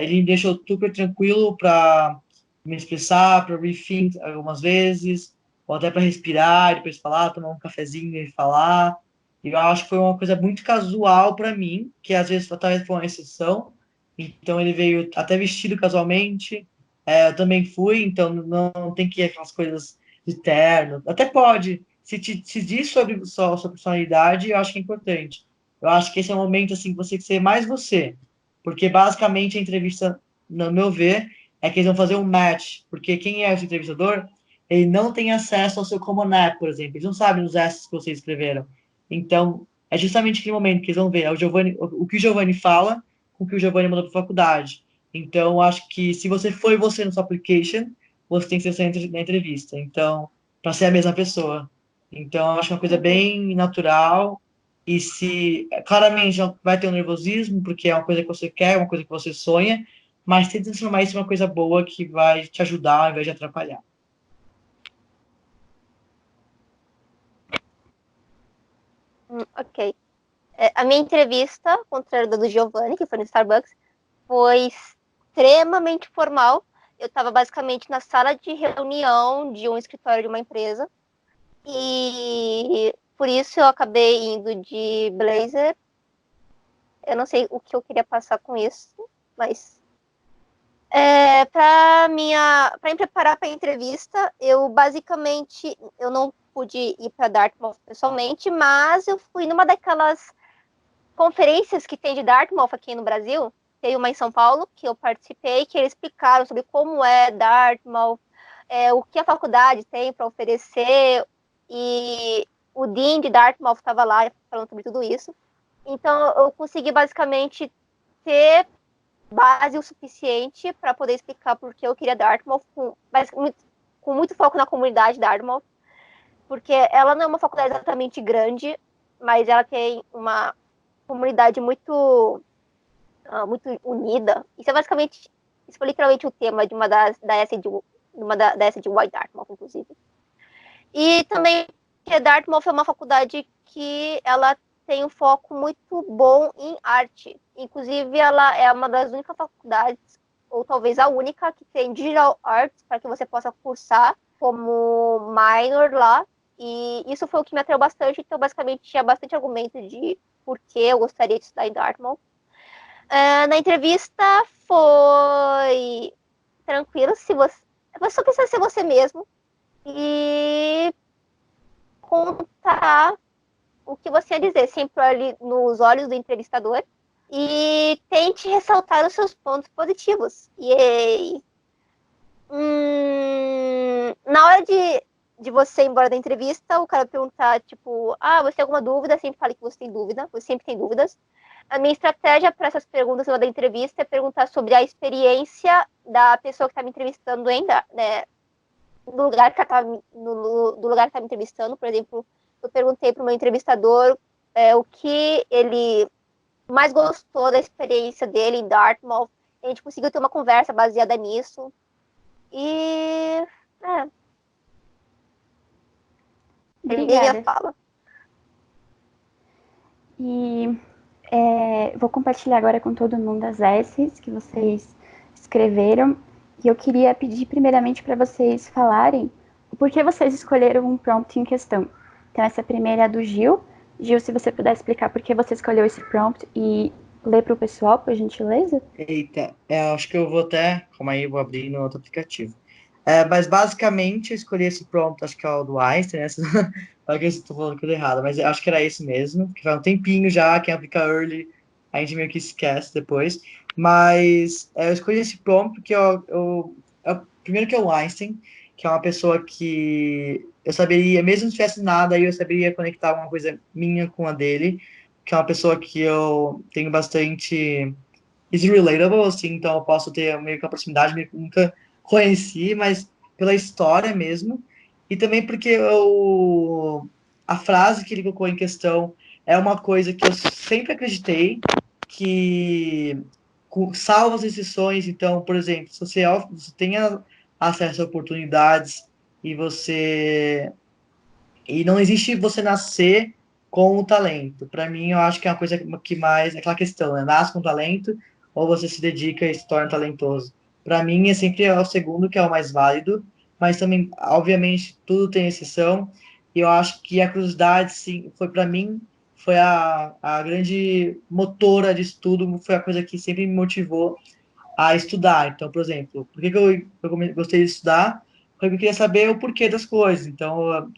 Ele me deixou super tranquilo para me expressar, para rethink algumas vezes, ou até para respirar, depois falar, tomar um cafezinho e falar. E eu acho que foi uma coisa muito casual para mim, que às vezes talvez foi uma exceção. Então ele veio até vestido casualmente. Eu também fui, então não tem que ir aquelas coisas de terno. Até pode, se diz sobre sua personalidade, eu acho que é importante. Eu acho que esse é o momento assim que você tem que ser mais você, porque basicamente a entrevista, no meu ver, é que eles vão fazer um match, porque quem é o seu entrevistador, ele não tem acesso ao seu Common App, por exemplo, eles não sabem os S's que vocês escreveram. Então, é justamente aquele momento que eles vão ver o que o Giovanni fala com o que o Giovanni mandou para a faculdade. Então, acho que se você foi você no seu application, você tem que ser você na entrevista. Então, para ser a mesma pessoa. Então, acho que é uma coisa bem natural. E se, claramente, vai ter um nervosismo, porque é uma coisa que você quer, uma coisa que você sonha, mas tenta transformar isso em uma coisa boa que vai te ajudar ao invés de atrapalhar. Ok. A minha entrevista contra a do Giovanni, que foi no Starbucks, foi extremamente formal. Eu estava basicamente na sala de reunião de um escritório de uma empresa. E por isso eu acabei indo de blazer. Eu não sei o que eu queria passar com isso, mas para me preparar para a entrevista, eu basicamente eu não pude ir para Dartmouth pessoalmente, mas eu fui numa daquelas conferências que tem de Dartmouth aqui no Brasil. Tem uma em São Paulo que eu participei, que eles explicaram sobre como é Dartmouth, o que a faculdade tem para oferecer, e o Dean de Dartmouth estava lá falando sobre tudo isso. Então eu consegui basicamente ter base o suficiente para poder explicar por que eu queria Dartmouth, com muito foco na comunidade Dartmouth, porque ela não é uma faculdade exatamente grande, mas ela tem uma comunidade muito unida. Isso foi literalmente o tema de uma da S de White Dartmouth, inclusive. E também que Dartmouth é uma faculdade que ela tem um foco muito bom em arte. Inclusive, ela é uma das únicas faculdades, ou talvez a única, que tem Digital Arts para que você possa cursar como minor lá. E isso foi o que me atraiu bastante. Então, basicamente, tinha bastante argumento de por que eu gostaria de estudar em Dartmouth. Na entrevista foi tranquilo. Você só precisa ser você mesmo e contar o que você ia dizer, sempre ali nos olhos do entrevistador, e tente ressaltar os seus pontos positivos. E na hora de você ir embora da entrevista, o cara perguntar, tipo, você tem alguma dúvida? Sempre fale que você tem dúvida, você sempre tem dúvidas. A minha estratégia para essas perguntas da entrevista é perguntar sobre a experiência da pessoa que está me entrevistando ainda, né? Do lugar que está me entrevistando. Por exemplo, eu perguntei para o meu entrevistador o que ele mais gostou da experiência dele em Dartmouth. A gente conseguiu ter uma conversa baseada nisso. E terminei a fala. E vou compartilhar agora com todo mundo as S's que vocês escreveram. E eu queria pedir primeiramente para vocês falarem o porquê vocês escolheram um prompt em questão. Então, essa primeira é a do Gil. Gil, se você puder explicar por que você escolheu esse prompt e ler para o pessoal, por gentileza? Eita, acho que eu vou até. Calma aí, eu vou abrir no outro aplicativo. Mas basicamente eu escolhi esse prompt, acho que é o do Einstein, né? Olha que eu estou falando coisa errada, mas eu acho que era esse mesmo, que faz um tempinho já, quem aplica early, a gente meio que esquece depois. Mas eu escolhi esse prompt porque primeiro que é o Einstein, que é uma pessoa que eu saberia, mesmo se não tivesse nada, aí eu saberia conectar uma coisa minha com a dele, que é uma pessoa que eu tenho bastante is relatable, assim, então eu posso ter meio que uma proximidade, meio que nunca conheci, mas pela história mesmo, e também porque a frase que ele colocou em questão é uma coisa que eu sempre acreditei, que salva as exceções, então, por exemplo, se você tenha acesso a oportunidades e não existe você nascer com o talento. Para mim, eu acho que é uma coisa que mais é aquela questão, né? Nasce com talento ou você se dedica e se torna talentoso. Para mim, é sempre o segundo que é o mais válido, mas também, obviamente, tudo tem exceção. E eu acho que a curiosidade, sim, foi para mim, foi a grande motora de estudo, foi a coisa que sempre me motivou a estudar. Então, por exemplo, por que que eu gostei de estudar? Porque eu queria saber o porquê das coisas. Então,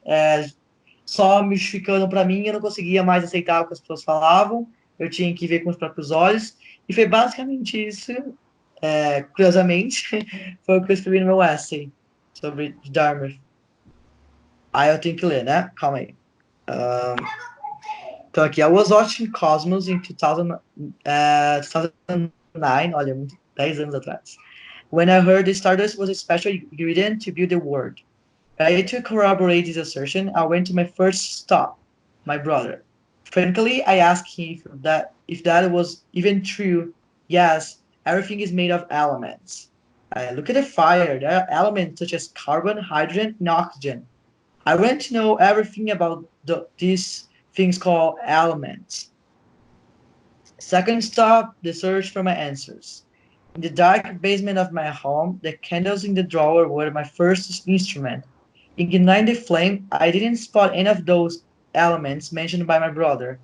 só me justificando para mim, eu não conseguia mais aceitar o que as pessoas falavam, eu tinha que ver com os próprios olhos, e foi basicamente isso, curiosamente, foi o que eu escrevi no meu essay sobre Dartmouth. Aí eu tenho que ler, né? Calma aí. Então aqui, I was watching Cosmos in 2009, olha, 10 anos atrás. When I heard the Stardust was a special ingredient to build the world. To corroborate this assertion, I went to my first stop, my brother. Frankly, I asked him if that was even true. Yes, everything is made of elements. Look at the fire. There are elements such as carbon, hydrogen, and oxygen. I want to know everything about these things called elements. Second stop, the search for my answers. In the dark basement of my home, the candles in the drawer were my first instrument. Igniting the flame, I didn't spot any of those elements mentioned by my brother.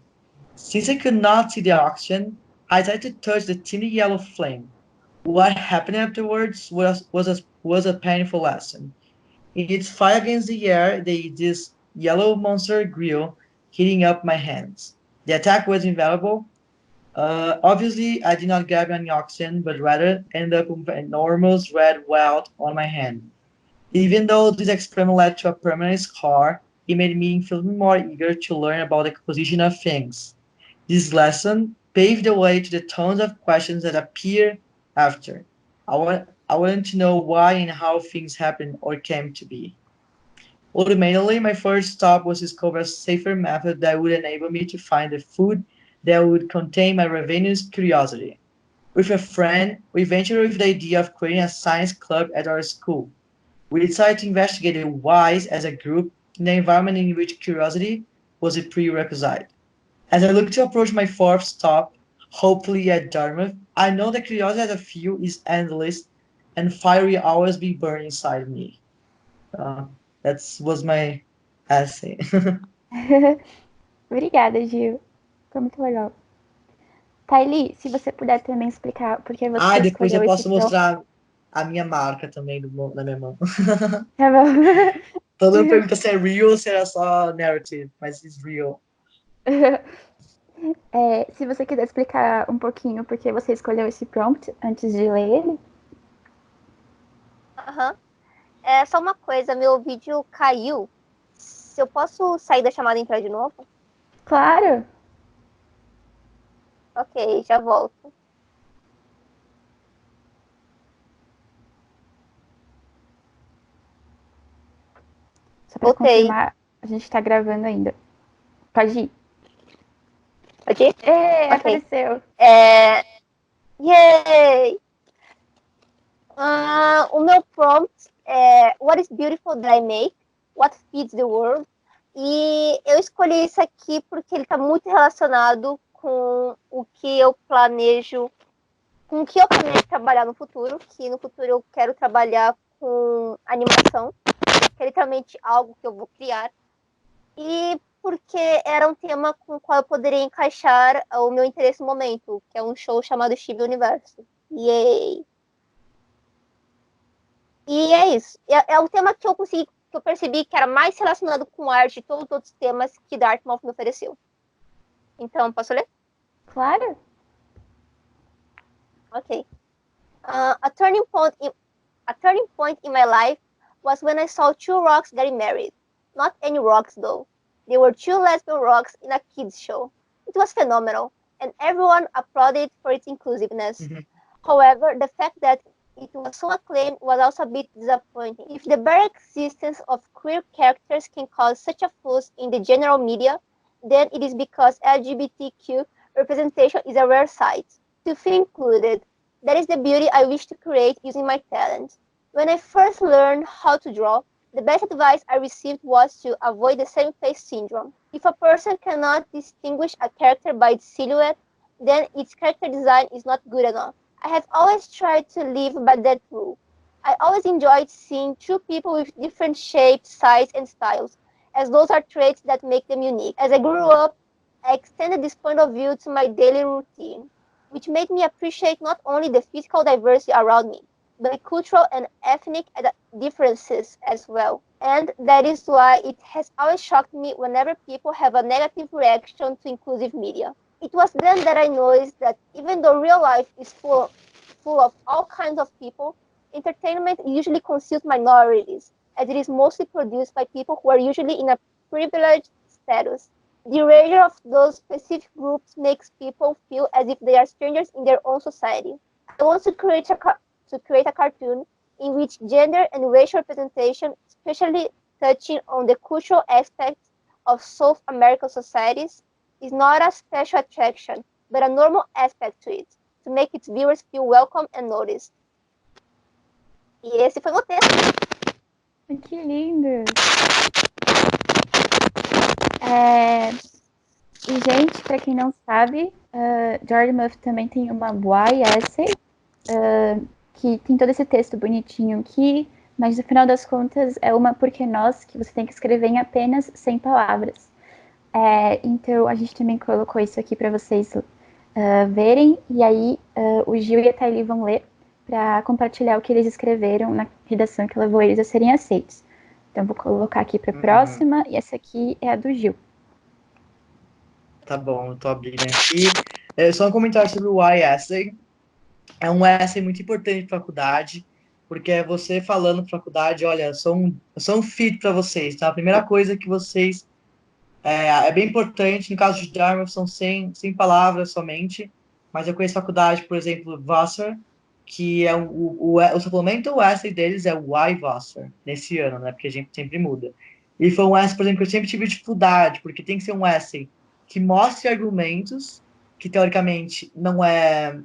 Since I could not see the oxygen, I tried to touch the tiny yellow flame. What happened afterwards was a painful lesson. In its fight against the air, this yellow monster grew, heating up my hands. The attack was invaluable. Obviously, I did not grab any oxygen, but rather ended up with an enormous red welt on my hand. Even though this experiment led to a permanent scar, it made me feel more eager to learn about the composition of things. This lesson paved the way to the tons of questions that appear after. I wanted to know why and how things happened or came to be. Ultimately, my first stop was to discover a safer method that would enable me to find the food that would contain my ravenous curiosity. With a friend, we ventured with the idea of creating a science club at our school. We decided to investigate the whys as a group in the environment in which curiosity was a prerequisite. As I look to approach my fourth stop, hopefully at Dartmouth, I know that curiosity as a fuel is endless and fire will always be burning inside me. That was my essay. Obrigada, Gil. Foi muito legal. Thaili, se você puder também explicar por que você Depois eu escolheu esse posso prompt. mostrar a minha marca também na minha mão. Tá bom. Todo mundo pergunta se é real ou se era só narrative, mas it's real. Se você quiser explicar um pouquinho por que você escolheu esse prompt antes de ler ele. Aham. É só uma coisa, meu vídeo caiu. Se eu posso sair da chamada e entrar de novo? Claro! Ok, já volto. Só pra Voltei. confirmar, a gente tá gravando ainda. Pode ir. Pode ir? É, Ok. apareceu. Yay! O meu prompt é What is beautiful that I make? What feeds the world? E eu escolhi isso aqui porque ele está muito relacionado com o que eu planejo, com o que eu planejo trabalhar no futuro, que no futuro eu quero trabalhar com animação, que é literalmente algo que eu vou criar. E porque era um tema com o qual eu poderia encaixar o meu interesse no momento, que é um show chamado Chibi Universo. Yay! E é isso. É um tema que eu percebi que era mais relacionado com arte e todos os outros temas que Dartmouth me ofereceu. Então, posso ler? Claro. Ok. A turning point in my life was when I saw two rocks getting married. Not any rocks, though. They were two lesbian rocks in a kids' show. It was phenomenal, and everyone applauded for its inclusiveness. Mm-hmm. However, the fact that it was so acclaimed was also a bit disappointing. If the bare existence of queer characters can cause such a fuss in the general media, then it is because LGBTQ representation is a rare sight. To feel included, that is the beauty I wish to create using my talent. When I first learned how to draw, the best advice I received was to avoid the same face syndrome. If a person cannot distinguish a character by its silhouette, then its character design is not good enough. I have always tried to live by that rule. I always enjoyed seeing two people with different shapes, sizes, and styles, as those are traits that make them unique. As I grew up, I extended this point of view to my daily routine, which made me appreciate not only the physical diversity around me, but the cultural and ethnic differences as well. And that is why it has always shocked me whenever people have a negative reaction to inclusive media. It was then that I noticed that even though real life is full of all kinds of people, entertainment usually conceals minorities, as it is mostly produced by people who are usually in a privileged status. The erasure of those specific groups makes people feel as if they are strangers in their own society. I want to create a cartoon in which gender and racial representation, especially touching on the cultural aspects of South American societies, is not a special attraction, but a normal aspect to it, to make its viewers feel welcome and noticed. E esse foi o texto. Que lindo! E, gente, para quem não sabe, Dartmouth também tem uma Y-Essay, que tem todo esse texto bonitinho aqui, mas no final das contas é uma porque nós, que você tem que escrever em apenas 100 palavras. Então a gente também colocou isso aqui para vocês verem, e aí o Gil e a Thaili vão ler para compartilhar o que eles escreveram na redação que levou eles a serem aceitos. Então vou colocar aqui para a próxima, e essa aqui é a do Gil. Tá bom, eu tô abrindo aqui. Só um comentário sobre o Y-Essay. É um essay muito importante para a faculdade, porque é você falando para a faculdade, olha, eu sou um fit para vocês, tá? A primeira coisa que vocês... É bem importante, no caso de Dartmouth são 100 palavras somente, mas eu conheço faculdade, por exemplo, Vassar, que é o suplemento, o essay deles é o Y Vassar, nesse ano, né? Porque a gente sempre muda. E foi um essay, por exemplo, que eu sempre tive dificuldade, porque tem que ser um essay que mostre argumentos, que teoricamente não é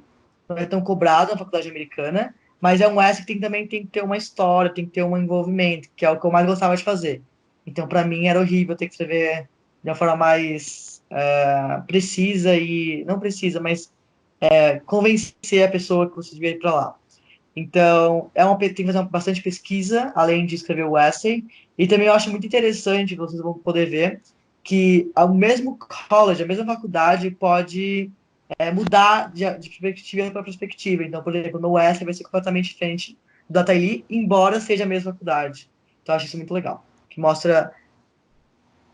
tão cobrado na faculdade americana, mas é um essay que também tem que ter uma história, tem que ter um envolvimento, que é o que eu mais gostava de fazer. Então, para mim, era horrível ter que escrever de uma forma mais precisa e... Não precisa, mas convencer a pessoa que você devia ir para lá. Então, tem que fazer bastante pesquisa, além de escrever o essay. E também eu acho muito interessante, vocês vão poder ver, que o mesmo college, a mesma faculdade pode mudar de perspectiva para perspectiva. Então, por exemplo, no essay vai ser completamente diferente da Thaili, embora seja a mesma faculdade. Então, eu acho isso muito legal, que mostra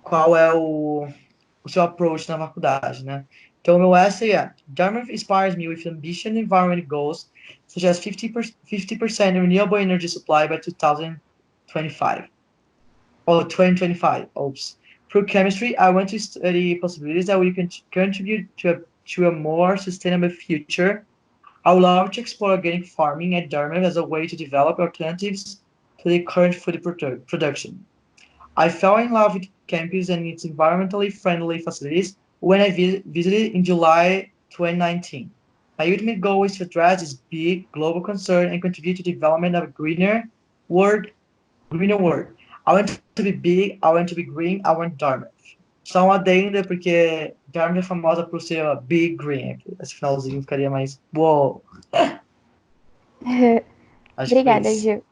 qual é o seu approach na faculdade, né? Então, o meu essay é: Dartmouth inspires me with ambition and environment goals, such as 50% renewable energy supply by 2025. Or 2025, oops. Through chemistry, I want to study possibilities that we can contribute to a more sustainable future. I would love to explore organic farming at Dartmouth as a way to develop alternatives to the current food production. I fell in love with campus and its environmentally friendly facilities when I visited in July 2019. My ultimate goal is to address this big global concern and contribute to the development of a greener world. I want to be big, I want to be green, I want Dartmouth. Só um adendo, porque Dartmouth é famosa por ser big green. Esse finalzinho ficaria mais... Uou! Obrigada, Gil.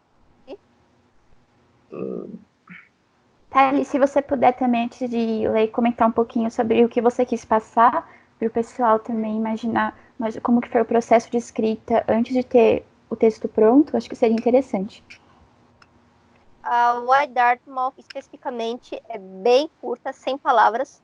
Thalie, se você puder também, antes de ler, comentar um pouquinho sobre o que você quis passar, para o pessoal também imaginar como que foi o processo de escrita antes de ter o texto pronto, acho que seria interessante. A Why Dartmouth, especificamente, é bem curta, 100 palavras.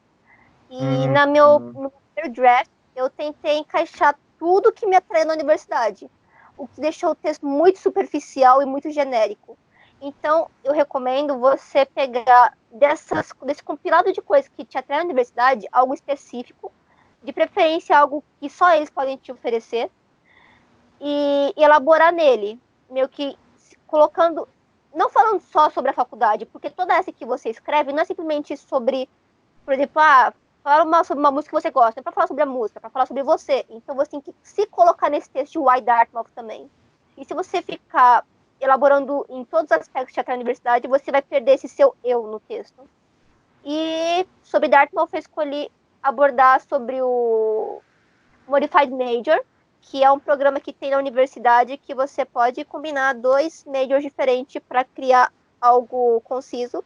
E no primeiro draft, eu tentei encaixar tudo que me atraiu na universidade, o que deixou o texto muito superficial e muito genérico. Então, eu recomendo você pegar desse compilado de coisas que te atraem na universidade, algo específico, de preferência algo que só eles podem te oferecer, e elaborar nele, meio que colocando, não falando só sobre a faculdade, porque toda essa que você escreve não é simplesmente sobre, por exemplo, fala sobre uma música que você gosta, é para falar sobre a música, é para falar sobre você. Então você tem que se colocar nesse texto de Why Dartmouth também. E se você ficar elaborando em todos os aspectos de a universidade, você vai perder esse seu eu no texto. E sobre Dartmouth eu escolhi abordar sobre o Modified Major, que é um programa que tem na universidade que você pode combinar 2 majors diferentes para criar algo conciso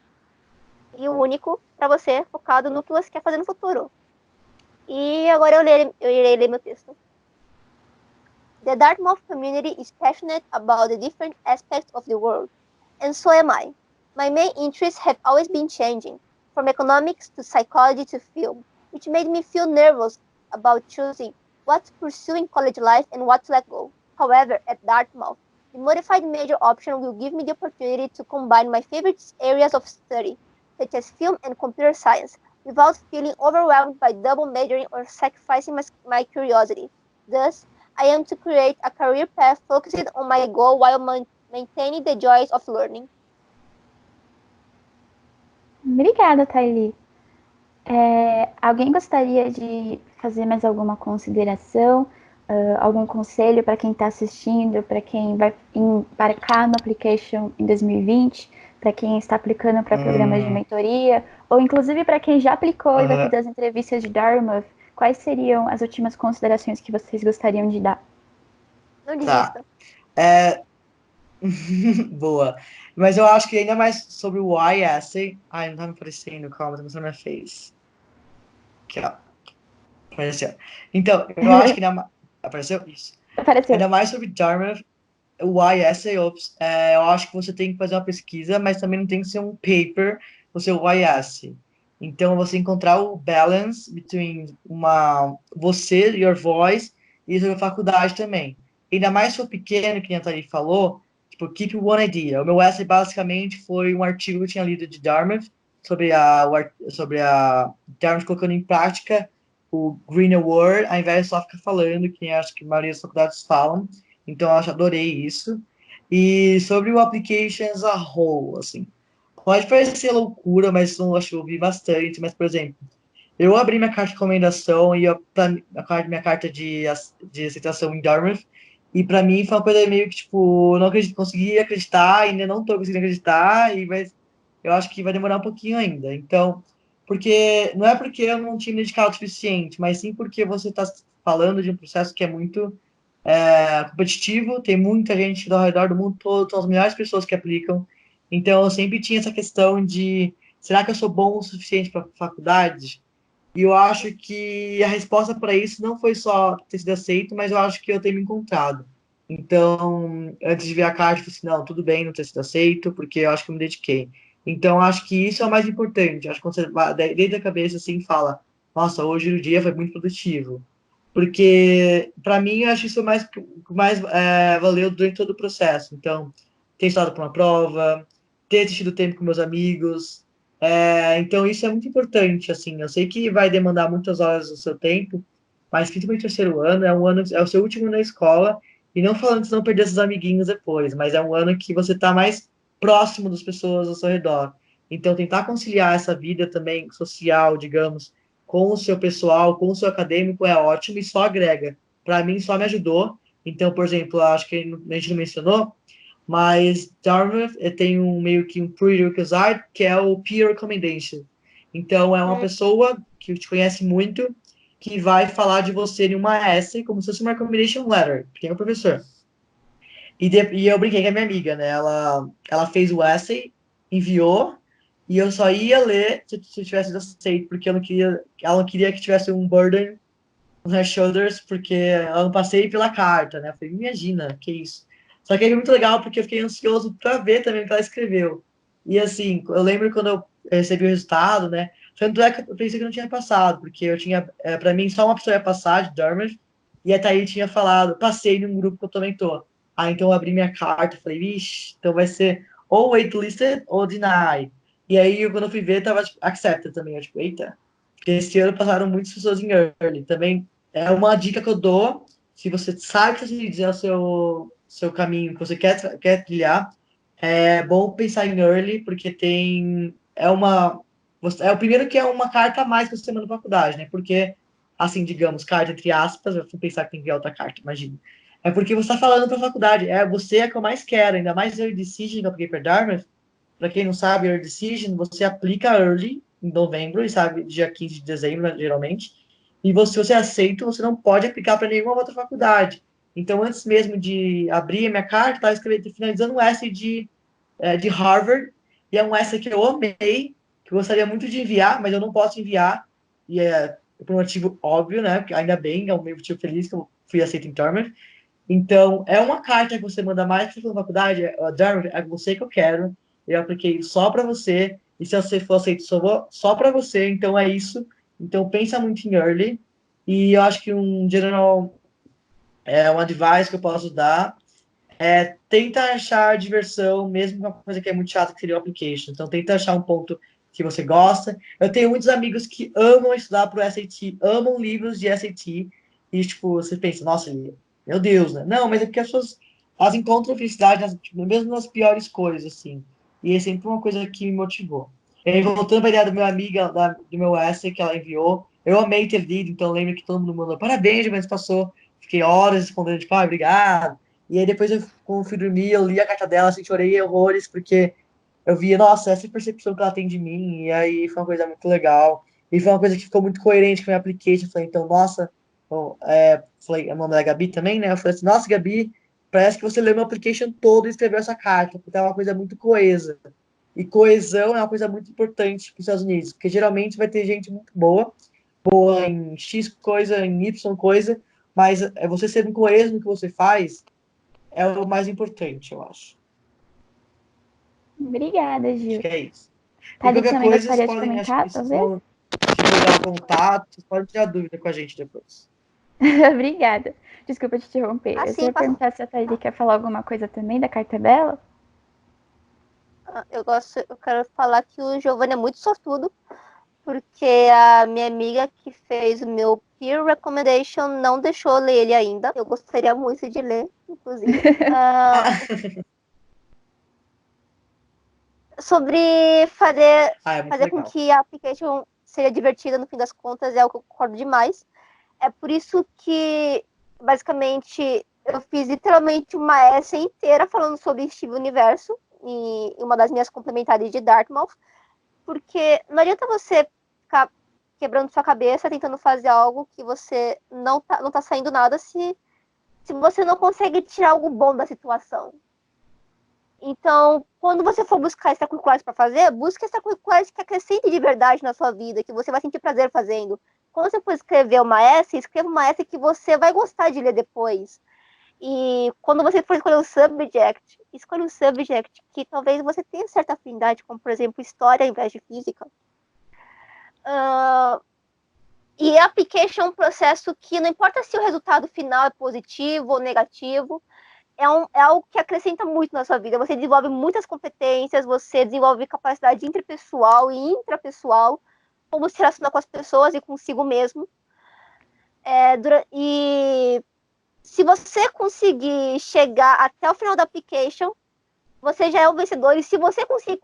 e único para você, focado no que você quer fazer no futuro. E agora eu irei ler meu texto. The Dartmouth community is passionate about the different aspects of the world, and so am I. My main interests have always been changing, from economics to psychology to film, which made me feel nervous about choosing what to pursue in college life and what to let go. However, at Dartmouth, the modified major option will give me the opportunity to combine my favorite areas of study, such as film and computer science, without feeling overwhelmed by double majoring or sacrificing my curiosity. Thus, I am to create a career path focused on my goal while maintaining the joys of learning. Obrigada, Thalie. Alguém gostaria de fazer mais alguma consideração, algum conselho para quem está assistindo, para quem vai embarcar no application em 2020, para quem está aplicando para programas de mentoria, ou inclusive para quem já aplicou e vai fazer as entrevistas de Dartmouth? Quais seriam as últimas considerações que vocês gostariam de dar? Não desista. Boa. Mas eu acho que ainda mais sobre o why essay. Ai, não tá me aparecendo, calma, tá mostrando minha face. Aqui, ó. Apareceu. Então, eu acho que apareceu? Isso. Apareceu. Ainda mais sobre Dartmouth, o why essay, eu acho que você tem que fazer uma pesquisa, mas também não tem que ser um paper, o seu why essay. Então, você encontrar o balance between você, your voice, e a sua faculdade também. Ainda mais se for pequeno, que a Nathalie falou, tipo, keep one idea. O meu essay, basicamente, foi um artigo que eu tinha lido de Dartmouth, sobre a Dartmouth colocando em prática o Green Award, ao invés de só ficar falando, que acho que a maioria das faculdades falam. Então, eu adorei isso. E sobre o application as a whole, assim, pode parecer loucura, mas eu acho que eu ouvi bastante. Mas, por exemplo, eu abri minha carta de recomendação e minha carta de aceitação em Dartmouth, e para mim foi uma coisa meio que, tipo, não consegui acreditar, ainda não estou conseguindo acreditar, mas eu acho que vai demorar um pouquinho ainda. Então, não é porque eu não tinha me dedicado o suficiente, mas sim porque você está falando de um processo que é muito competitivo, tem muita gente ao redor do mundo todo, são as melhores pessoas que aplicam. Então, eu sempre tinha essa questão de, será que eu sou bom o suficiente para a faculdade? E eu acho que a resposta para isso não foi só ter sido aceito, mas eu acho que eu ter me encontrado. Então, antes de ver a carta, eu falei assim, não, tudo bem não ter sido aceito, porque eu acho que eu me dediquei. Então, eu acho que isso é o mais importante. Eu acho que quando você vai desde a cabeça assim fala, nossa, hoje o dia foi muito produtivo. Porque, para mim, eu acho isso o mais valeu durante todo o processo. Então, ter estudado para uma prova, ter tido tempo com meus amigos, então, isso é muito importante, assim, eu sei que vai demandar muitas horas do seu tempo, mas principalmente o terceiro ano, é o seu último ano na escola, e não falando de não perder seus amiguinhos depois, mas é um ano que você está mais próximo das pessoas ao seu redor. Então, tentar conciliar essa vida também social, digamos, com o seu pessoal, com o seu acadêmico é ótimo e só agrega. Para mim, só me ajudou. Então, por exemplo, acho que a gente não mencionou, mas Dartmouth tem meio que um prerequisite, que é o peer recommendation. Então, é uma pessoa que te conhece muito, que vai falar de você em uma essay, como se fosse uma recommendation letter, porque é o professor. E eu brinquei com a minha amiga, né? Ela fez o essay, enviou, e eu só ia ler se eu tivesse sido aceito, porque ela não queria que tivesse um burden nos meus shoulders, porque eu não passei pela carta, né? Eu falei, imagina, que isso. Só que é muito legal, porque eu fiquei ansioso para ver também o que ela escreveu. E assim, eu lembro quando eu recebi o resultado, né? Tanto é que eu pensei que eu não tinha passado, porque eu tinha, para mim, só uma pessoa ia passar de Dermot, e a Thaí tinha falado, passei num grupo que eu também tô. Aí então eu abri minha carta, falei, vixe, então vai ser ou waitlisted ou deny. E aí, quando eu fui ver, tava tipo, accepted também. Eu, tipo, eita. Porque esse ano passaram muitas pessoas em early. Também é uma dica que eu dou. Se você sabe que você dizer o seu caminho que você quer trilhar, é bom pensar em early, porque tem. É o primeiro que é uma carta a mais que você manda para a faculdade, né? Porque, assim, digamos, carta entre aspas, eu fui pensar que tem que enviar outra carta, imagina. É porque você está falando para a faculdade, você é a que eu mais quero, ainda mais Early Decision que eu apliquei para Dartmouth. Para quem não sabe, Early Decision, você aplica Early em novembro, e sabe, dia 15 de dezembro, geralmente. E se você aceita, você não pode aplicar para nenhuma outra faculdade. Então, antes mesmo de abrir a minha carta, estava escrevendo, finalizando um essay de Harvard, e é um essay que eu amei, que eu gostaria muito de enviar, mas eu não posso enviar, e é por um motivo óbvio, né? Porque ainda bem, é um motivo feliz que eu fui aceito em Dartmouth. Então, é uma carta que você manda mais para a faculdade, Dartmouth, é você que eu quero, eu apliquei só para você, e se você for aceito só para você, então é isso. Então, pensa muito em early, e eu acho que um advice que eu posso dar tenta achar diversão, mesmo uma coisa que é muito chata, que seria o application. Então, tenta achar um ponto que você gosta. Eu tenho muitos amigos que amam estudar para o SAT, amam livros de SAT, e, tipo, você pensa, nossa, meu Deus, né? Não, mas é porque as pessoas, elas encontram felicidade tipo, mesmo nas piores coisas, assim. E é sempre uma coisa que me motivou. E aí, voltando para a ideia do meu amiga, do meu essay que ela enviou, eu amei ter lido, então lembro que todo mundo mandou parabéns, mas passou, fiquei horas respondendo, tipo, obrigado. E aí depois, quando eu fui dormir, eu li a carta dela, assim, chorei horrores, porque eu via, nossa, essa é a percepção que ela tem de mim, e aí foi uma coisa muito legal. E foi uma coisa que ficou muito coerente com a minha application. Eu falei, então, nossa, bom, falei, o nome da Gabi também, né? Eu falei assim, nossa, Gabi, parece que você leu meu application todo e escreveu essa carta, porque é uma coisa muito coesa. E coesão é uma coisa muito importante para os Estados Unidos, porque geralmente vai ter gente muito boa em X coisa, em Y coisa, mas você sendo coeso no que você faz é o mais importante, eu acho. Obrigada, Acho Gil. que é isso. E Thalita qualquer também coisa, vocês gostaria de podem, acho que comentar, vocês talvez? vão divulgar o contato, vocês podem tirar dúvida com a gente depois. Obrigada. Desculpa te interromper. Eu Assim, queria perguntar se a Thalia quer falar alguma coisa também da carta dela. eu quero falar que o Giovanni é muito sortudo, porque a minha amiga que fez o meu peer recommendation não deixou eu ler ele ainda. Eu gostaria muito de ler, inclusive. Sobre É muito fazer com legal. que a application seja divertida, no fim das contas, é algo que eu concordo demais. É por isso que, basicamente, eu fiz literalmente uma essay inteira falando sobre Steve Universo, em uma das minhas complementares de Dartmouth, porque não adianta você ficar quebrando sua cabeça, tentando fazer algo que você não tá saindo nada se você não consegue tirar algo bom da situação. Então, quando você for buscar extracurriculares para fazer, busque extracurriculares que acrescentem de verdade na sua vida, que você vai sentir prazer fazendo. Quando você for escrever uma essay, escreva uma essay que você vai gostar de ler depois. E quando você for escolher um subject, escolha um subject que talvez você tenha certa afinidade, como, por exemplo, história ao invés de física. E a application é um processo que não importa se o resultado final é positivo ou negativo, é algo que acrescenta muito na sua vida. Você desenvolve muitas competências, você desenvolve capacidade interpessoal e intrapessoal, como se relacionar com as pessoas e consigo mesmo. E se você conseguir chegar até o final da application, você já é o vencedor. E se você conseguir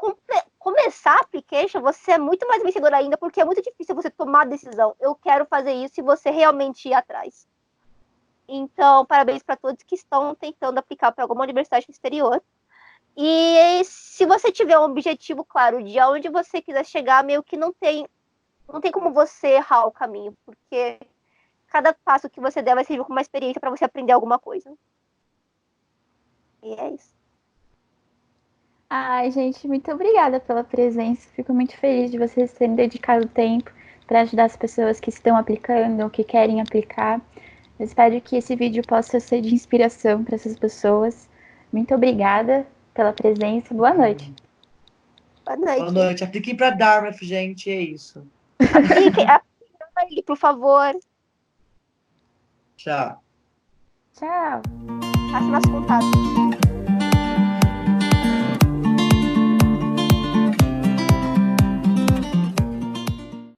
começar a application, você é muito mais vencedor ainda, porque é muito difícil você tomar a decisão. Eu quero fazer isso e você realmente ir atrás. Então, parabéns para todos que estão tentando aplicar para alguma universidade no exterior. E se você tiver um objetivo claro de aonde você quiser chegar, meio que não tem como você errar o caminho, porque cada passo que você der vai servir como uma experiência para você aprender alguma coisa. E é isso. Ai, gente, muito obrigada pela presença. Fico muito feliz de vocês terem dedicado tempo para ajudar as pessoas que estão aplicando ou que querem aplicar. Eu espero que esse vídeo possa ser de inspiração para essas pessoas. Muito obrigada pela presença. Boa noite. Boa Boa noite. noite. Apliquem para Dartmouth, gente. É isso. Aplique, por favor. Tchau. Tchau. Passe nosso contato.